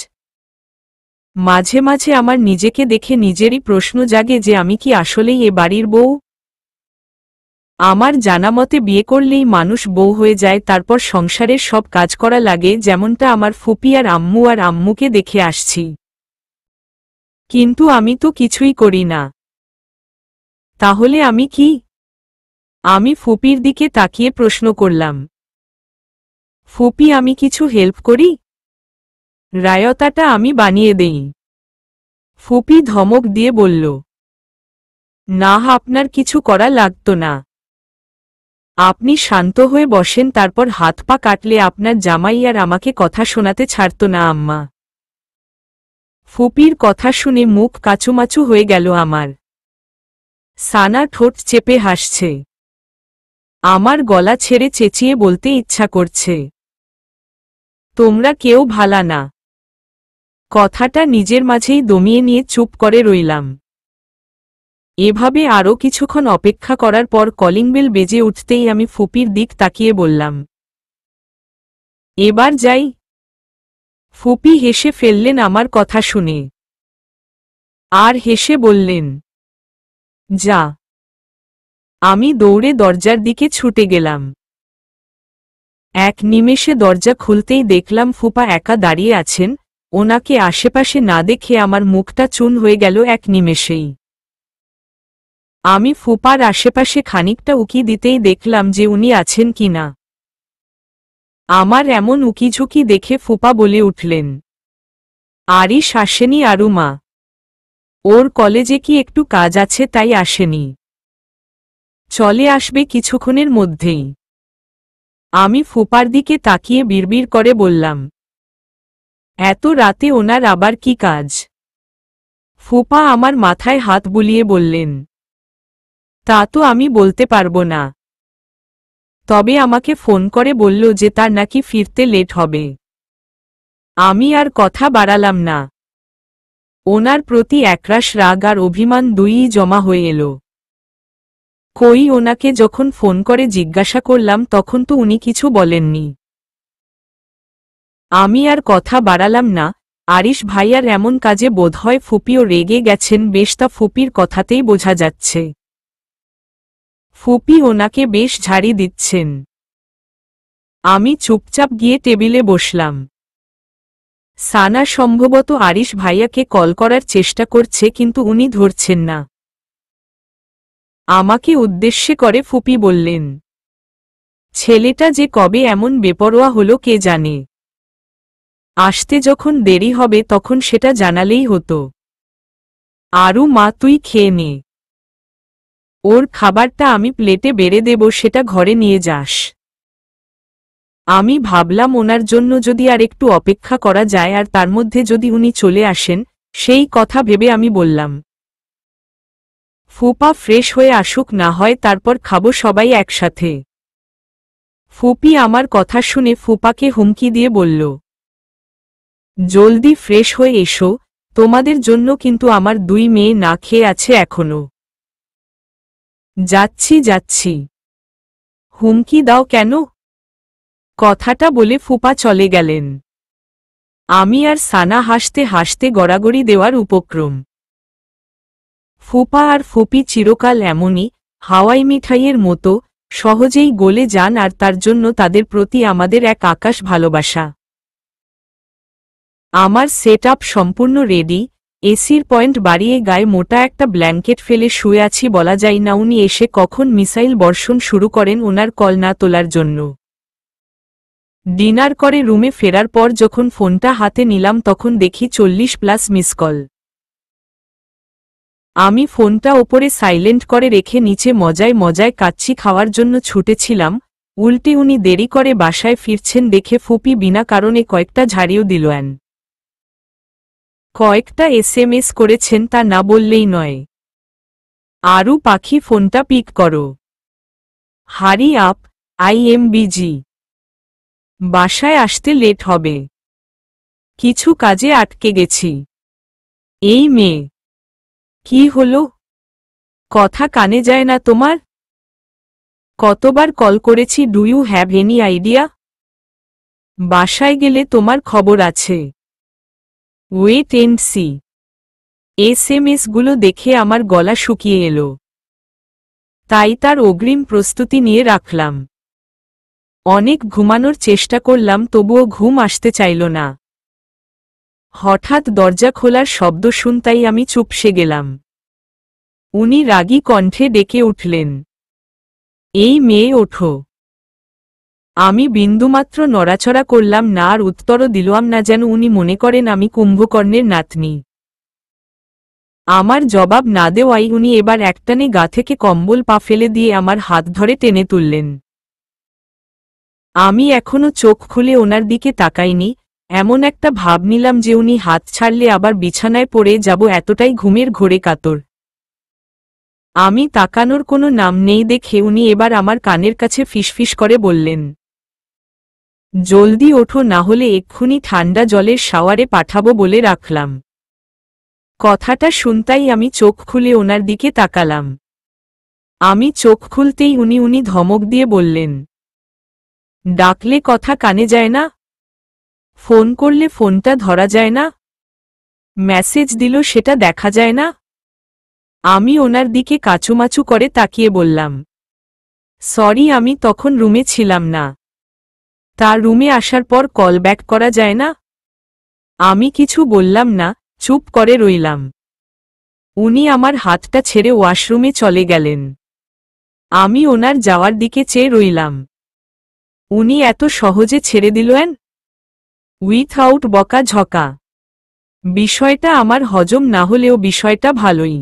Speaker 1: মাঝে মাঝে আমার নিজেকে দেখে নিজেরই প্রশ্ন জাগে যে আমি কি আসলেই এ বাড়ির বউ? আমার জানামতে বিয়ে করলেই মানুষ বউ হয়ে যায়, তারপর সংসারের সব কাজ করা লাগে, যেমনটা আমার ফুপি আর আম্মুকে দেখে আসছি। কিন্তু আমি তো কিছুই করি না। তাহলে আমি কি? আমি ফুপির দিকে তাকিয়ে প্রশ্ন করলাম, ফুপি আমি কিছু হেল্প করি? রায়তাটা আমি বানিয়ে দেই। ফুপি ধমক দিয়ে বলল, না, আপনার কিছু করা লাগতো না। আপনি শান্ত হয়ে বসেন, তারপর হাত পা কাটলে আপনার জামাই আর আমাকে কথা শোনাতে ছাড়ত না আম্মা। ফুপির কথা শুনে মুখ কাচুমাচু হয়ে গেল আমার। সানা ঠোঁট চেপে হাসছে। আমার গলা ছেড়ে চেঁচিয়ে বলতে ইচ্ছা করছে, তোমরা কেউ ভালা না। কথাটা নিজের মাঝেই দমিয়ে নিয়ে চুপ করে রইলাম। এভাবে আরও কিছুক্ষণ অপেক্ষা করার পর কলিং বেল বেজে উঠতেই আমি ফুপির দিক তাকিয়ে বললাম, এবার যাই? ফুপি হেসে ফেললেন আমার কথা শুনে। আর হেসে বললেন, যা। আমি দৌড়ে দরজার দিকে ছুটে গেলাম। এক নিমেষে দরজা খুলতেই দেখলাম ফুপা একা দাঁড়িয়ে আছেন। ওনাকে আশেপাশে না দেখে আমার মুখটা চুন হয়ে গেল এক নিমেষেই। আমি ফুপার আশেপাশে খানিকটা উকি দিতেই দেখলাম যে উনি আছেন কিনা। আমার এমন উকিঝুঁকি দেখে ফুপা বলে উঠলেন, আরিশ আসেনি আরুমা? ওর কলেজে কি একটু কাজ আছে তাই আসেনি। চলে আসবে কিছুক্ষণের মধ্যেই। আমি ফুপার দিকে তাকিয়ে বিড়বিড় করে বললাম, এত রাতে ওনার আবার কি কাজ? ফুপা আমার মাথায় হাত বুলিয়ে বললেন, তা তো আমি বলতে পারবো না। তবে আমাকে ফোন করে বলল যে তার নাকি ফিরতে লেট হবে। আমি আর কথা বাড়ালাম না। ওনার প্রতি একরাশ রাগ আর অভিমান দুইই জমা হয়ে এলো। কই, ওনাকে যখন ফোন করে জিজ্ঞাসা করলাম তখন তো উনি কিছু বলেননি। আমি আর কথা বাড়ালাম না। আরিশ ভাইয়ার এমন কাজে বোধহয় ফুপিও রেগে গেছেন বেশ, তা ফুপির কথাতেই বোঝা যাচ্ছে। ফুপি ওনাকে বেশ ঝাড়ি দিচ্ছেন। আমি চুপচাপ গিয়ে টেবিলে বসলাম। সানা সম্ভবত আরিশ ভাইয়াকে কল করার চেষ্টা করছে, কিন্তু উনি ধরছেন না। আমাকে উদ্দেশ্যে করে ফুপি বললেন, ছেলেটা যে কবে এমন বেপরোয়া হলো কে জানে। আসতে যখন দেরি হবে তখন সেটা জানালেই হতো। আরু মা, তুই খেয়ে নে। ওর খাবারটা আমি প্লেটে বেড়ে দেব, সেটা ঘরে নিয়ে যাস। আমি ভাবলাম ওনার জন্য যদি আর একটু অপেক্ষা করা যায়, আর তার মধ্যে যদি উনি চলে আসেন, সেই কথা ভেবে আমি বললাম, ফুপা ফ্রেশ হয়ে আসুক, না হয় তারপর খাবো সবাই একসাথে। ফুপি আমার কথা শুনে ফুপাকে হুমকি দিয়ে বলল, জলদি ফ্রেশ হয়ে এসো, তোমাদের জন্য কিন্তু আমার 2 মেয়ে না খেয়ে আছে এখনো। যাচ্ছি যাচ্ছি। হুমকি দাও কেন? কথাটা বলে ফুপা চলে গেলেন। আমি আর সানা হাসতে হাসতে গড়াগড়ি দেওয়ার উপক্রম। ফুপা আর ফুপি চিরকাল এমনই, হাওয়াই মিঠাইয়ের মতো সহজেই গলে যান, আর তার জন্য তাদের প্রতি আমাদের এক আকাশ ভালোবাসা। আমার সেট আপ সম্পূর্ণ রেডি, এসির পয়েন্ট বাড়িয়ে গায়ে মোটা একটা ব্ল্যাঙ্কেট ফেলে শুয়ে আছি। বলা যায় না উনি এসে কখন মিসাইল বর্ষণ শুরু করেন ওনার কল না তোলার জন্য। ডিনার করে রুমে ফেরার পর যখন ফোনটা হাতে নিলাম তখন দেখি 40+ মিস কল। আমি ফোনটা ওপরে সাইলেন্ট করে রেখে নিচে মজায় মজায় কাচ্চি খাওয়ার জন্য ছুটেছিলাম, উল্টে উনি দেরি করে বাসায় ফিরছেন দেখে ফুপি বিনা কারণে কয়েকটা ঝাড়িও দিলেন। কয়েকটা SMS করেছেন, তা না বললেই নয়। আরু পাখি, ফোনটা পিক করো। Hurry up, I am busy. বাসায় আসতে লেট হবে, কিছু কাজে আটকে গেছি। এই মেয়ে, কি হলো? কথা কানে যায় না তোমার? কতবার কল করেছি, do you have any idea? বাসায় গেলে তোমার খবর আছে। Wait and see. SMS গুলো দেখে আমার গলা শুকিয়ে এলো, তাই তার অগ্রিম প্রস্তুতি নিয়ে রাখলাম। অনেক ঘুমানোর চেষ্টা করলাম, তবুও ঘুম আসতে চাইল না। হঠাৎ দরজা খোলার শব্দ শুনতেই আমি চুপসে গেলাম। উনি রাগী কণ্ঠে ডেকে উঠলেন, এই মেয়ে ওঠো। আমি বিন্দুমাত্র নড়াচড়া করলাম না আর উত্তরও দিলাম না, যেন উনি মনে করেন আমি কুম্ভকর্ণের নাতনি। আমার জবাব না দেওয়াই উনি এবার একটানে গা থেকে কম্বল পা ফেলে দিয়ে আমার হাত ধরে টেনে তুললেন। আমি এখনো চোখ খুলে ওনার দিকে তাকাইনি, এমন একটা ভাব নিলাম যে উনি হাত ছাড়লে আবার বিছানায় পড়ে যাব, এতটাই ঘুমের ঘোরে কাতর। আমি তাকানোর কোনো নাম নেই দেখে উনি এবার আমার কানের কাছে ফিসফিস করে বললেন, জলদি ওঠো, না হলে এক্ষুনি ঠান্ডা জলের শাওয়ারে পাঠাবো বলে রাখলাম। কথাটা শুনতাই আমি চোখ খুলে ওনার দিকে তাকালাম। আমি চোখ খুলতেই উনি ধমক দিয়ে বললেন, ডাকলে কথা কানে যায় না? ফোন করলে ফোনটা ধরা যায় না? মেসেজ দিল সেটা দেখা যায় না? আমি ওনার দিকে কাচুমাচু করে তাকিয়ে বললাম, সরি, আমি তখন রুমে ছিলাম না। তার রুমে আসার পর কল ব্যাক করা যায় না? আমি কিছু বললাম না, চুপ করে রইলাম। উনি আমার হাতটা ছেড়ে ওয়াশরুমে চলে গেলেন। আমি ওনার যাওয়ার দিকে চেয়ে রইলাম। উনি এত সহজে ছেড়ে দিলেন, উইথআউট বকা ঝকা। বিষয়টা আমার হজম না হলেও বিষয়টা ভালোই।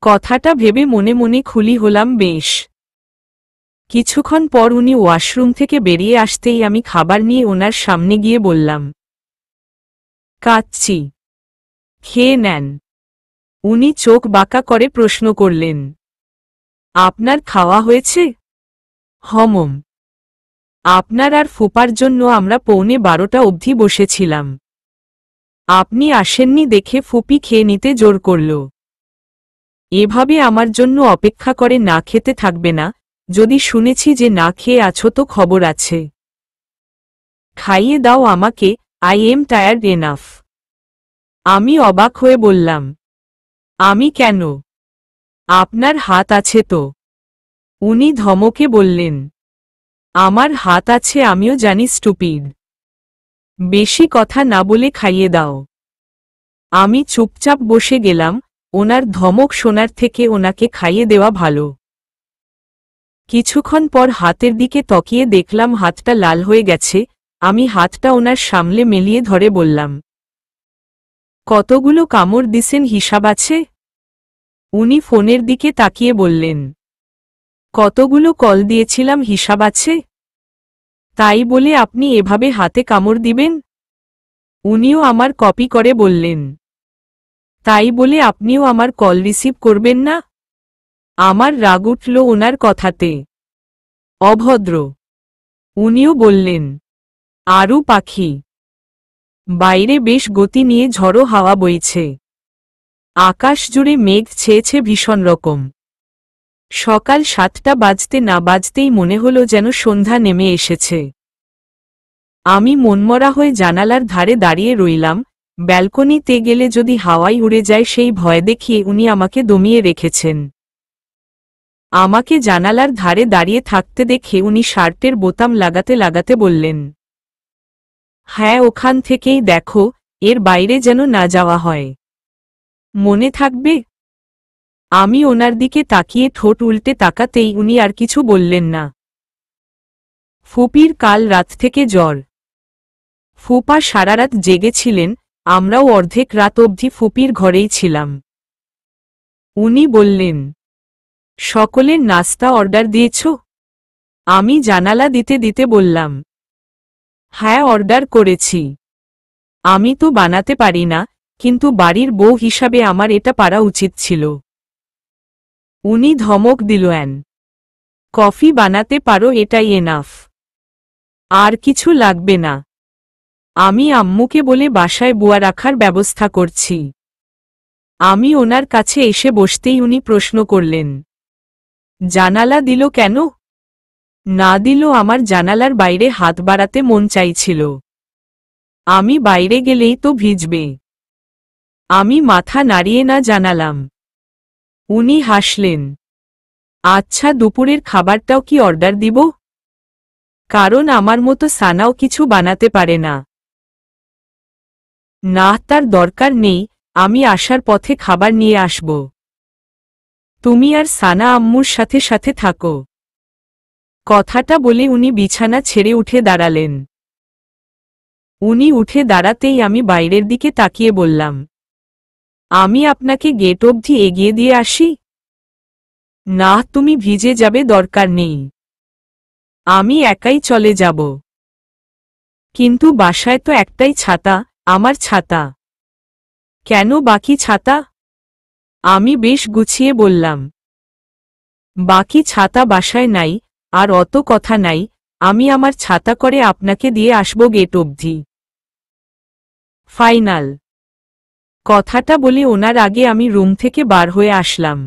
Speaker 1: কথাটা ভেবে মনে মনে খুলি হলাম বেশ। কিছুক্ষণ পর উনি ওয়াশরুম থেকে বেরিয়ে আসতেই আমি খাবার নিয়ে ওনার সামনে গিয়ে বললাম, কাচ্চি খেয়ে নেন। উনি চোখ বাঁকা করে প্রশ্ন করলেন, আপনার খাওয়া হয়েছে? হমম। আপনার আর ফুপার জন্য আমরা 11:15 অবধি বসেছিলাম। আপনি আসেননি দেখে ফুপি খেয়ে নিতে জোর করল। এভাবে আমার জন্য অপেক্ষা করে না খেতে থাকবে না, যদি শুনেছি যে না খেয়ে আছো তো খবর আছে। খাইয়ে দাও আমাকে, আই এম টায়ার্ড এনাফ। আমি অবাক হয়ে বললাম, আমি কেন? আপনার হাত আছে তো? উনি ধমকে বললেন, আমার হাত আছে আমিও জানি স্টুপিড। বেশি কথা না বলে খাইয়ে দাও। আমি চুপচাপ বসে গেলাম, ওনার ধমক শোনার থেকে ওনাকে খাইয়ে দেওয়া ভালো। কিছুক্ষণ পর হাতের দিকে তাকিয়ে দেখলাম হাতটা লাল হয়ে গেছে। আমি হাতটা ওনার সামনে মেলিয়ে ধরে বললাম, কতগুলো কামড় দিছেন হিসাব আছে? উনি ফোনের দিকে তাকিয়ে বললেন, কতগুলো কল দিয়েছিলাম হিসাব আছে? তাই বলে আপনি এভাবে হাতে কামড় দিবেন? উনিও আমার কপি করে বললেন, তাই বলে আপনিও আমার কল রিসিভ করবেন না? আমার রাগ উঠল ওনার কথাতে। অভদ্র। উনিও বললেন, আরু পাখি। বাইরে বেশ গতি নিয়ে ঝড়ো হাওয়া বইছে। আকাশ জুড়ে মেঘ ছেয়েছে ভীষণ রকম। সকাল 7টা বাজতে না বাজতেই মনে হলো যেন সন্ধ্যা নেমে এসেছে। আমি মনমরা হয়ে জানালার ধারে দাঁড়িয়ে রইলাম। ব্যালকনিতে গেলে যদি হাওয়ায় উড়ে যায় সেই ভয় দেখিয়ে উনি আমাকে দমিয়ে রেখেছেন। আমাকে জানালার ধারে দাঁড়িয়ে থাকতে দেখে উনি শার্টের বোতাম লাগাতে লাগাতে বললেন, হ্যাঁ ওখান থেকেই দেখো, এর বাইরে যেন না যাওয়া হয়। মনে থাকবে? আমি ওনার দিকে তাকিয়ে ঠোঁট উল্টে তাকাতেই উনি আর কিছু বললেন না। ফুপির কাল রাত থেকে জ্বর। ফুপা সারারাত জেগেছিলেন, আমরাও অর্ধেক রাত অবধি ফুপির ঘরেই ছিলাম। উনি বললেন, সকলের নাস্তা অর্ডার দিয়েছ? আমি জানালা দিতে দিতে বললাম, হ্যাঁ অর্ডার করেছি। আমি তো বানাতে পারি না, কিন্তু বাড়ির বউ হিসাবে আমার এটা পারা উচিত ছিল। উনি ধমক দিলেন, কফি বানাতে পারো এটাই এনাফ, আর কিছু লাগবে না। আমি আম্মুকে বলে বাসায় বুয়া রাখার ব্যবস্থা করছি। আমি ওনার কাছে এসে বসতেই উনি প্রশ্ন করলেন, জানালা দিল কেন? না দিল আমার জানালার বাইরে হাত বাড়াতে মন চাইছিল। আমি বাইরে গেলেই তো ভিজবে। আমি মাথা নাড়িয়ে না জানালাম। উনি হাসলেন, আচ্ছা দুপুরের খাবারটাও কি অর্ডার দিব? কারণ আমার মতো সানাও কিছু বানাতে পারে না। না তার দরকার নেই, আমি আসার পথে খাবার নিয়ে আসব। তুমি আর সানা আম্মুর সাথে সাথে থাকো। কথাটা বলে উনি বিছানা ছেড়ে উঠে দাঁড়ালেন। উনি উঠে দাঁড়াতেই আমি বাইরের দিকে তাকিয়ে বললাম, আমি আপনাকে গেট অবধি এগিয়ে দিয়ে আসি? না তুমি ভিজে যাবে, দরকার নেই। আমি একাই চলে যাব। কিন্তু বাসায় তো একটাই ছাতা, আমার ছাতা। কেন বাকি ছাতা? আমি বেশ গুছিয়ে বললাম, বাকি ছাতা বাসায় নাই, আর অত কথা নাই, আমি আমার ছাতা করে আপনাকে দিয়ে আসব গেট অবধি। ফাইনাল। কথাটা বলে ওনার আগে আমি রুম থেকে বার হয়ে আসলাম।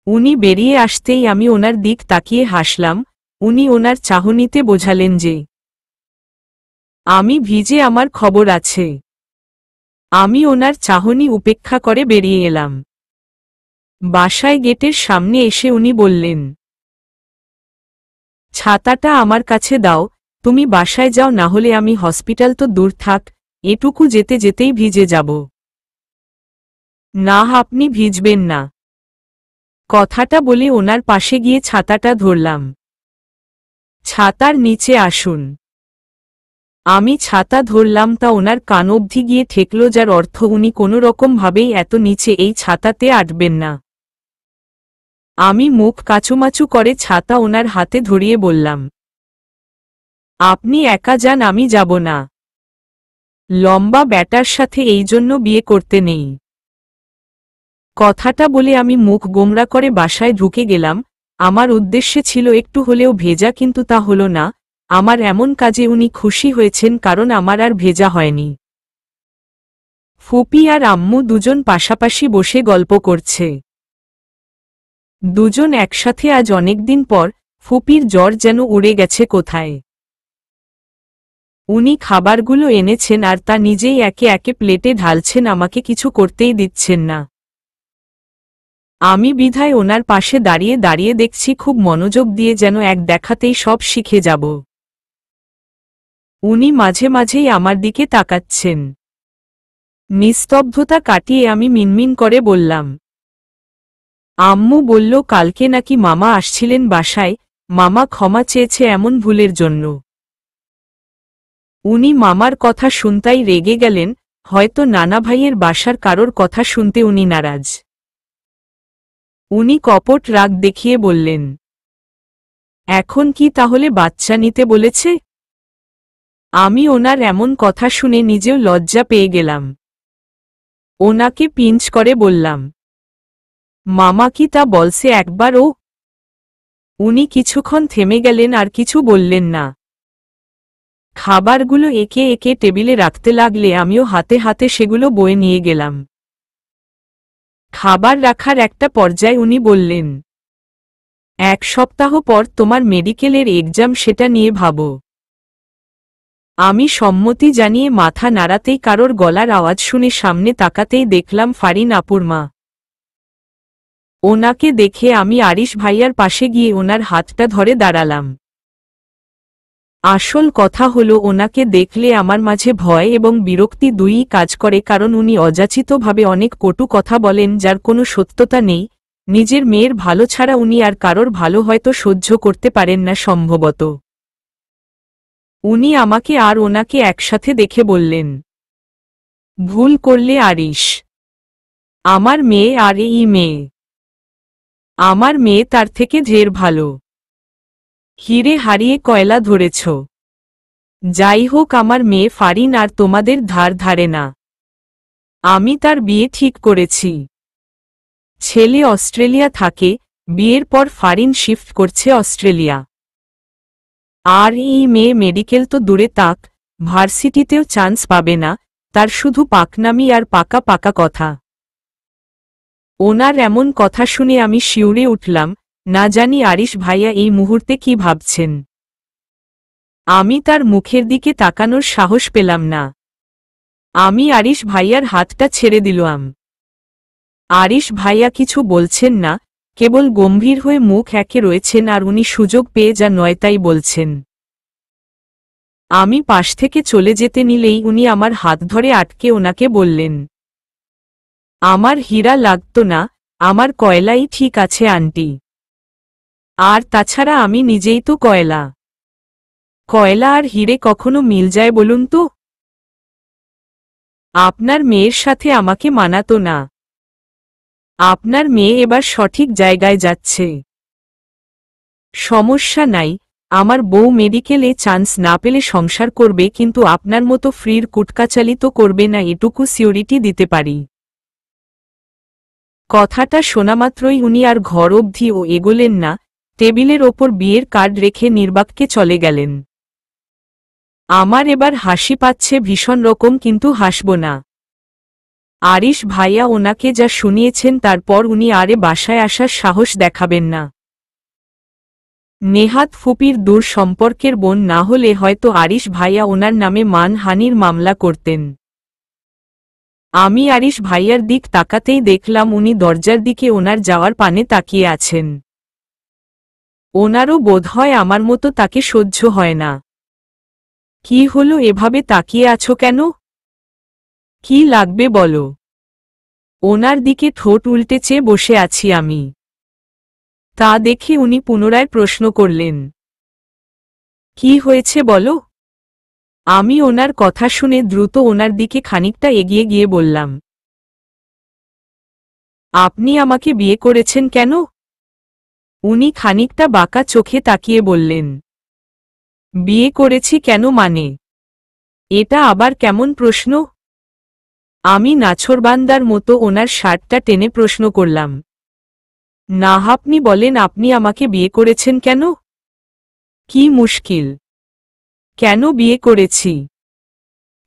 Speaker 1: উনি বেরিয়ে আসতেই আমি ওনার দিক তাকিয়ে হাসলাম। উনি ওনার চাহনিতে বোঝালেন যে আমি ভিজে, আমার খবর আছে। আমি ওনার চাহনি উপেক্ষা করে বেরিয়ে এলাম। বাসায় গেটের সামনে এসে উনি বললেন, ছাতাটা আমার কাছে দাও, তুমি বাসায় যাও, না হলে আমি হসপিটাল তো দূর থাক, এটুকু যেতে যেতেই ভিজে যাব। না আপনি ভিজবেন না। কথাটা বলে ওনার পাশে গিয়ে ছাতাটা ধরলাম। ছাতার নিচে আসুন। আমি ছাতা ধরলাম, তা ওনার কান অবধি গিয়ে ঠেকল, যার অর্থ উনি কোনো রকমভাবেই এত নিচে এই ছাতাতে আটবেন না। আমি মুখ কাচুমাচু করে ছাতা ওনার হাতে ধরিয়ে বললাম, আপনি একা যান, আমি যাব না। লম্বা ব্যাটার সাথে এই জন্য বিয়ে করতে নেই। কথাটা বলে আমি মুখ গোমরা করে বাসায় ঢুকে গেলাম। আমার উদ্দেশ্যে ছিল একটু হলেও ভেজা, কিন্তু তা হলো না। আমার এমন কাজে উনি খুশি হয়েছেন, কারণ আমার আর ভেজা হয়নি। ফুপি আর আম্মু দুজন পাশাপাশি বসে গল্প করছে। দুজন একসাথে আজ অনেকদিন পর। ফুপির জ্বর যেন উড়ে গেছে কোথায়। উনি খাবারগুলো এনেছেন আর তা নিজেই একে একে প্লেটে ঢালছেন, আমাকে কিছু করতেই দিচ্ছেন না। আমি বিধায় ওনার পাশে দাঁড়িয়ে দাঁড়িয়ে দেখছি খুব মনোযোগ দিয়ে, যেন এক দেখাতেই সব শিখে যাব। উনি মাঝে মাঝেই আমার দিকে তাকাচ্ছেন। নিস্তব্ধতা কাটিয়ে আমি মিনমিন করে বললাম, আম্মু বলল কালকে নাকি মামা আসছিলেন বাসায়, মামা ক্ষমা চেয়েছে এমন ভুলের জন্য। উনি মামার কথা শুনতাই রেগে গেলেন, হয়তো নানা ভাইয়ের বাসার কারোর কথা শুনতে উনি নারাজ। উনি কপট রাগ দেখিয়ে বললেন, এখন কি তাহলে বাচ্চা নিতে বলেছে? আমি ওনার এমন কথা শুনে নিজেও লজ্জা পেয়ে গেলাম। ওনাকে পিঞ্চ করে বললাম, মামা কি তা বলছে একবারও? উনি কিছুক্ষণ থেমে গেলেন আর কিছু বললেন না। খাবারগুলো একে একে টেবিলে রাখতে লাগলে আমিও হাতে হাতে সেগুলো বয়ে নিয়ে গেলাম। খাবার রাখার একটা পর্যায়ে উনি বললেন, 1 সপ্তাহ পর তোমার মেডিকেলের এক্সাম, সেটা নিয়ে ভাবো। আমি সম্মতি জানিয়ে মাথা নাড়াতেই কারোর গলার আওয়াজ শুনে সামনে তাকাতেই দেখলাম ফারিন আপুর মা। ওনাকে দেখে আমি আরিশ ভাইয়ার পাশে গিয়ে ওনার হাতটা ধরে দাঁড়ালাম। আসল কথা হলো, ওনাকে দেখলে আমার মাঝে ভয় এবং বিরক্তি দুইই কাজ করে, কারণ উনি অযাচিতভাবে অনেক কটু কথা বলেন যার কোনো সত্যতা নেই। নিজের মেয়ের ভালো ছাড়া উনি আর কারোর ভালো হয়তো সহ্য করতে পারেন না সম্ভবত। উনি আমাকে আর ওনাকে একসাথে দেখে বললেন, ভুল করলে আরিশ। আমার মেয়ে আর এই মেয়ে। আমার মেয়ে তার থেকে ঢের ভালো। হিরে হারিয়ে কয়লা ধরেছ। যাই হোক, আমার মেয়ে ফারিন আর তোমাদের ধার ধারে না। আমি তার বিয়ে ঠিক করেছি। ছেলে অস্ট্রেলিয়া থাকে, বিয়ের পর ফারিন শিফট করছে অস্ট্রেলিয়া। আর এই মেয়ে মেডিকেল তো দূরে তাক, ভার্সিটিতেও চান্স পাবে না, তার শুধু পাকনামি আর পাকা পাকা কথা। ওনার এমন কথা শুনে আমি শিউরে উঠলাম, না জানি আরিশ ভাইয়া এই মুহূর্তে কি ভাবছেন। আমি তার মুখের দিকে তাকানোর সাহস পেলাম না। আমি আরিশ ভাইয়ার হাতটা ছেড়ে দিলাম। আরিশ ভাইয়া কিছু বলছেন না, কেবল গম্ভীর হয়ে মুখ একে রয়েছেন, আর উনি সুযোগ পেয়ে যা নয় তাই বলছেন। আমি পাশ থেকে চলে যেতে নিলেই উনি আমার হাত ধরে আটকে ওনাকে বললেন, আমার হীরা লাগতো না, আমার কয়লাই ঠিক আছে আন্টি। আর তাছাড়া আমি নিজেই তো কয়লা। কয়লা আর হিরে কখনো মিল যায় বলুন তো? আপনার মেয়ের সাথে আমাকে মানাতো না। আপনার মেয়ে এবার সঠিক জায়গায় যাচ্ছে। সমস্যা নাই, আমার বউ মেডিকেলে চান্স না পেলে সংসার করবে, কিন্তু আপনার মতো ফ্রির কুটকাচালি তো করবে না, এটুকু সিওরিটি দিতে পারি। কথাটা শোনামাত্রই উনি আর ঘর অবধি ও এগোলেন না, টেবিলের ওপর বিয়ের কার্ড রেখে নির্বাককে চলে গেলেন। আমার এবার হাসি পাচ্ছে ভীষণ রকম, কিন্তু হাসব না। আরিশ ভাইয়া ওনাকে যা শুনিয়েছেন তারপর উনি আরে বাসায় আসার সাহস দেখাবেন না। নেহাত ফুপির দূর সম্পর্কের বোন না হলে হয়তো আরিশ ভাইয়া ওনার নামে মানহানির মামলা করতেন। আমি আরিশ ভাইয়ার দিক তাকাতেই দেখলাম উনি দরজার দিকে ওনার যাওয়ার পানে তাকিয়ে আছেন। ওনারও বোধহয় আমার মতো তাকে সহ্য হয় না। কি হলো, এভাবে তাকিয়ে আছো কেন? কি লাগবে বলো? ওনার দিকে ঠোঁট উল্টে চেয়ে বসে আছি আমি। তা দেখে উনি পুনরায় প্রশ্ন করলেন, কি হয়েছে বলো? আমি ওনার কথা শুনে দ্রুত ওনার দিকে খানিকটা এগিয়ে গিয়ে বললাম, আপনি আমাকে বিয়ে করেছেন কেন? উনি খানিকটা বাঁকা চোখে তাকিয়ে বললেন, বিয়ে করেছি কেন মানে? এটা আবার কেমন প্রশ্ন? আমি নাছোড়বান্দার মতো ওনার শার্টটা টেনে প্রশ্ন করলাম, না আপনি বলেন আপনি আমাকে বিয়ে করেছেন কেন? কি মুশকিল? কেন বিয়ে করেছি?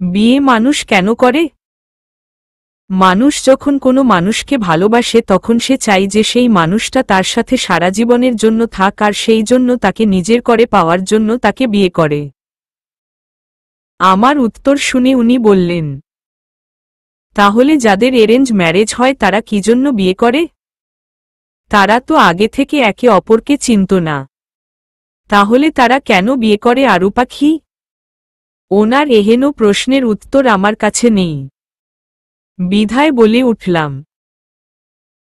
Speaker 1: বিয়ে মানুষ কেন করে? মানুষ যখন কোনো মানুষকে ভালোবাসে তখন সে চায় যে সেই মানুষটা তার সাথে সারা জীবনের জন্য থাক, আর সেই জন্য তাকে নিজের করে পাওয়ার জন্য তাকে বিয়ে করে। আমার উত্তর শুনে উনি বললেন, তাহলে যাদের অ্যারেঞ্জ ম্যারেজ হয় তারা কি জন্য বিয়ে করে? তারা তো আগে থেকে একে অপরকে চিনত না। তাহলে তারা কেন বিয়ে করে আরু পাখি? ওনার এহেন প্রশ্নের উত্তর আমার কাছে নেই। বিধায় বলে উঠলাম,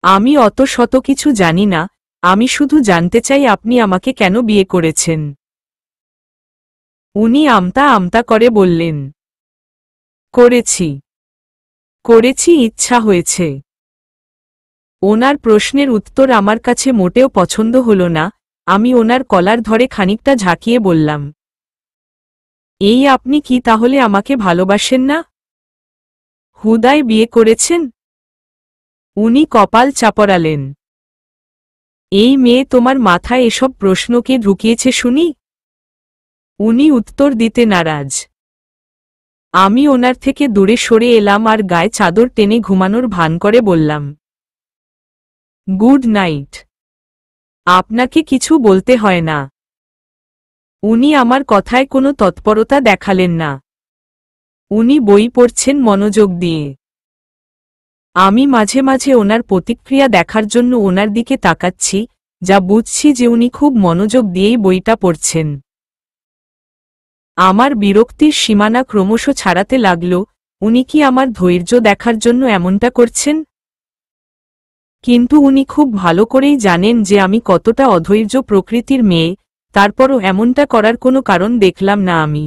Speaker 1: আমি অত শত কিছু জানি না, আমি শুধু জানতে চাই আপনি আমাকে কেন বিয়ে করেছেন। উনি আমতা আমতা করে বললেন, করেছি করেছি ইচ্ছা হয়েছে। ওনার প্রশ্নের উত্তর আমার কাছে মোটেও পছন্দ হলো না। আমি ওনার কলার ধরে খানিকটা ঝাঁকিয়ে বললাম, এই আপনি কি তাহলে আমাকে ভালোবাসেন না? হুদায় বিয়ে করেছেন? উনি কপাল চাপড়ালেন। এই মেয়ে তোমার মাথায় এসব প্রশ্নকে ঢুকিয়েছে শুনি? উনি উত্তর দিতে নারাজ। আমি ওনার থেকে দূরে সরে এলাম আর গায়ে চাদর টেনে ঘুমানোর ভান করে বললাম, গুড নাইট। আপনাকে কিছু বলতে হয় না। উনি আমার কথায় কোনো তৎপরতা দেখালেন না। উনি বই পড়ছেন মনোযোগ দিয়ে। আমি মাঝে মাঝে ওনার প্রতিক্রিয়া দেখার জন্য ওনার দিকে তাকাচ্ছি, যা বুঝছি যে উনি খুব মনোযোগ দিয়েই বইটা পড়ছেন। আমার বিরক্তির সীমানা ক্রমশ ছাড়াতে লাগল। উনি কি আমার ধৈর্য দেখার জন্য এমনটা করছেন? কিন্তু উনি খুব ভালো করেই জানেন যে আমি কতটা অধৈর্য প্রকৃতির মেয়ে, তারপরও এমনটা করার কোনো কারণ দেখলাম না আমি।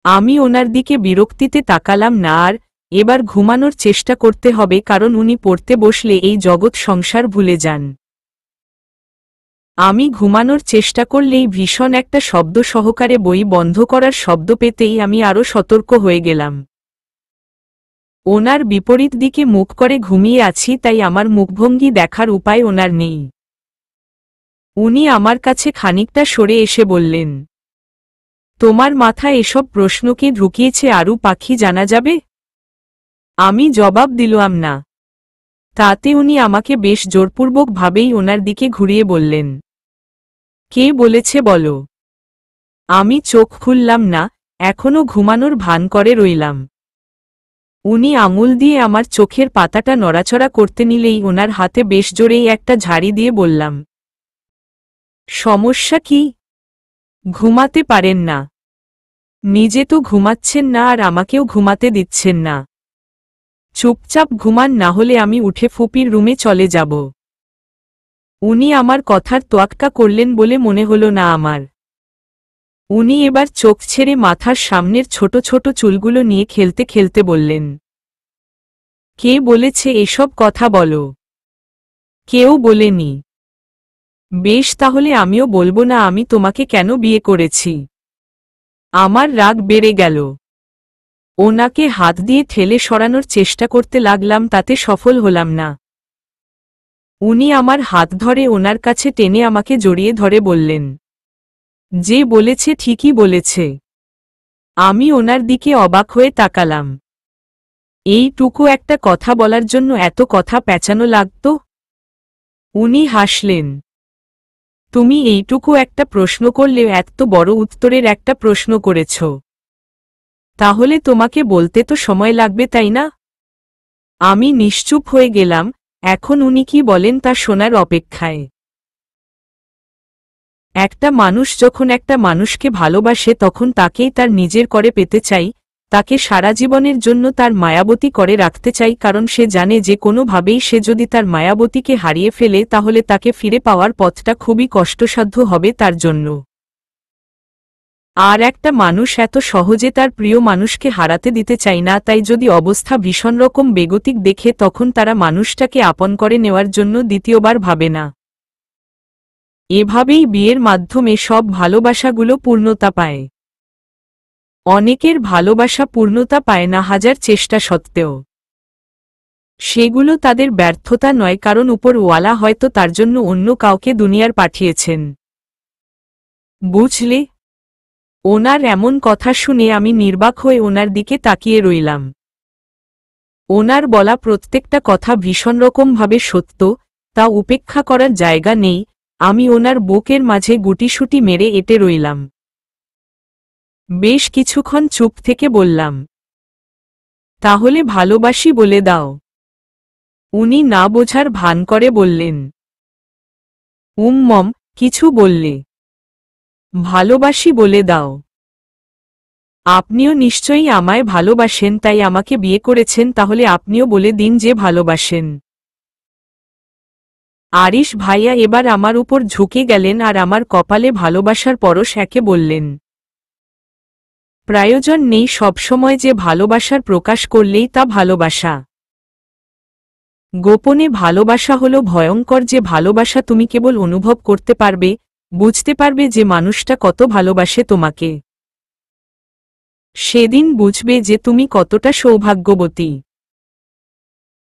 Speaker 1: আমি ওনার দিকে বিরক্তিতে তাকালাম না আর এবার ঘুমানোর চেষ্টা করতে হবে, কারণ উনি পড়তে বসলে এই জগৎ সংসার ভুলে যান। আমি ঘুমানোর চেষ্টা করলেই ভীষণ একটা শব্দ সহকারে বই বন্ধ করার শব্দ পেতেই আমি আরও সতর্ক হয়ে গেলাম। ওনার বিপরীত দিকে মুখ করে ঘুমিয়ে আছি, তাই আমার মুখভঙ্গি দেখার উপায় ওনার নেই। উনি আমার কাছে খানিকটা সরে এসে বললেন, তোমার মাথায় এসব প্রশ্নকে ঢুকিয়েছে আরু পাখি জানা যাবে? আমি জবাব দিলাম না। তাতে উনি আমাকে বেশ জোরপূর্বক ভাবেই ওনার দিকে ঘুরিয়ে বললেন, কে বলেছে বলো? আমি চোখ খুললাম না, এখনো ঘুমানোর ভান করে রইলাম। উনি আঙুল দিয়ে আমার চোখের পাতাটা নড়াচড়া করতে নিলেই ওনার হাতে বেশ জোরেই একটা ঝাড়ি দিয়ে বললাম, সমস্যা কি? ঘুমাতে পারেন না? নিজে তো ঘুমাচ্ছেন না আর আমাকেও ঘুমাতে দিচ্ছেন না। চুপচাপ ঘুমান, না হলে আমি উঠে ফুপির রুমে চলে যাব। উনি আমার কথার তোয়াক্কা করলেন বলে মনে হলো না আমার। উনি এবার চোখ ছেড়ে মাথার সামনের ছোট ছোট চুলগুলো নিয়ে খেলতে খেলতে বললেন, কে বলেছে এসব কথা বলো? কেউ বলেনি। বেশ, তাহলে আমিও বলবো না আমি তোমাকে কেন বিয়ে করেছি। আমার রাগ বেড়ে গেল। ওনাকে হাত দিয়ে ঠেলে সরানোর চেষ্টা করতে লাগলাম, তাতে সফল হলাম না। উনি আমার হাত ধরে ওনার কাছে টেনে আমাকে জড়িয়ে ধরে বললেন, যে বলেছে ঠিকই বলেছে। আমি ওনার দিকে অবাক হয়ে তাকালাম। এইটুকু একটা কথা বলার জন্য এত কথা পেঁচানো লাগতো? উনি হাসলেন, তুমি এইটুকু একটা প্রশ্ন করলেও এত বড় উত্তরের একটা প্রশ্ন করেছ। তাহলে তোমাকে বলতে তো সময় লাগবে, তাই না? আমি নিশ্চুপ হয়ে গেলাম। এখন উনি কি বলেন তা শোনার অপেক্ষায়। একটা মানুষ যখন একটা মানুষকে ভালোবাসে তখন তাকেই তার নিজের করে পেতে চাই, তাকে সারা জীবনের জন্য তার মায়াবতী করে রাখতে চাই, কারণ সে জানে যে কোনোভাবেই সে যদি তার মায়াবতীকে হারিয়ে ফেলে তাহলে তাকে ফিরে পাওয়ার পথটা খুবই কষ্টসাধ্য হবে তার জন্য। আর একটা মানুষ এত সহজে তার প্রিয় মানুষকে হারাতে দিতে চায় না, তাই যদি অবস্থা ভীষণ রকম বেগতিক দেখে তখন তারা মানুষটাকে আপন করে নেওয়ার জন্য দ্বিতীয়বার ভাবে না। এভাবেই বিয়ের মাধ্যমে সব ভালোবাসাগুলো পূর্ণতা পায়। অনেকের ভালোবাসা পূর্ণতা পায় না হাজার চেষ্টা সত্ত্বেও। সেগুলো তাদের ব্যর্থতা নয়, কারণ উপরওয়ালা হয়তো তার জন্য অন্য কাউকে দুনিয়ার পাঠিয়েছেন। বুঝলে? ওনার এমন কথা শুনে আমি নির্বাক হয়ে ওনার দিকে তাকিয়ে রইলাম। ওনার বলা প্রত্যেকটা কথা ভীষণ রকমভাবে সত্য, তা উপেক্ষা করার জায়গা নেই। আমি ওনার বুকের মাঝে গুটিসুটি মেরে এঁটে রইলাম। বেশ কিছুক্ষণ চুপ থেকে বললাম, তাহলে ভালোবাসি বলে দাও। উনি না বোঝার ভান করে বললেন, মম, কিছু বললে? ভালোবাসি বলে দাও। আপনিও নিশ্চয়ই আমায় ভালোবাসেন, তাই আমাকে বিয়ে করেছেন, তাহলে আপনিও বলে দিন যে ভালোবাসেন। আরিশ ভাইয়া এবার আমার উপর ঝুঁকে গেলেন আর আমার কপালে ভালোবাসার পরশ এঁকে বললেন, প্রয়োজন নেই সবসময় যে ভালোবাসার প্রকাশ করলেই তা ভালোবাসা। গোপনে ভালোবাসা হলো ভয়ঙ্কর যে ভালোবাসা তুমি কেবল অনুভব করতে পারবে, বুঝতে পারবে যে মানুষটা কত ভালোবাসে তোমাকে। সেদিন বুঝবে যে তুমি কতটা সৌভাগ্যবতী।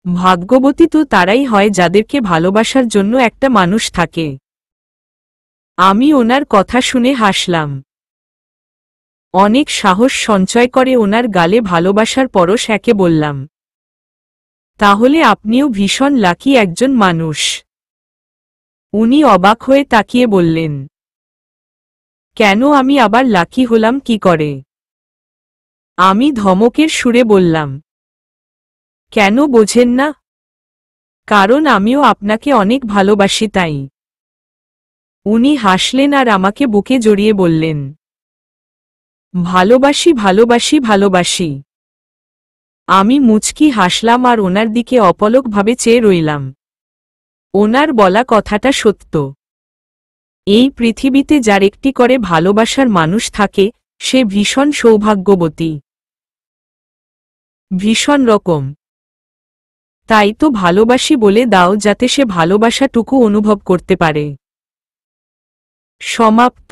Speaker 1: ভাগ্যবতী তো তারাই হয় যাদেরকে ভালোবাসার জন্য একটা মানুষ থাকে। আমি ওনার কথা শুনে হাসলাম। অনেক সাহস সঞ্চয় করে ওনার গালে ভালোবাসার পরশ এঁকে বললাম, তাহলে আপনিও ভীষণ লাকি একজন মানুষ। উনি অবাক হয়ে তাকিয়ে বললেন, কেন আমি আবার লাকি হলাম কি করে? আমি ধমকের সুরে বললাম, কেন বোঝেন না? কারণ আমিও আপনাকে অনেক ভালোবাসি তাই। উনি হাসলেন আর আমাকে বুকে জড়িয়ে বললেন, ভালোবাসি ভালোবাসি ভালোবাসি। আমি মুচকি হাসলাম আর ওনার দিকে অপলকভাবে চেয়ে রইলাম। ওনার বলা কথাটা সত্য। এই পৃথিবীতে যার একটি করে ভালোবাসার মানুষ থাকে, সে ভীষণ সৌভাগ্যবতী। ভীষণ রকম। তাই তো ভালোবাসি বলে দাও যাতে সে ভালোবাসাটুকু অনুভব করতে পারে। সমাপ্ত।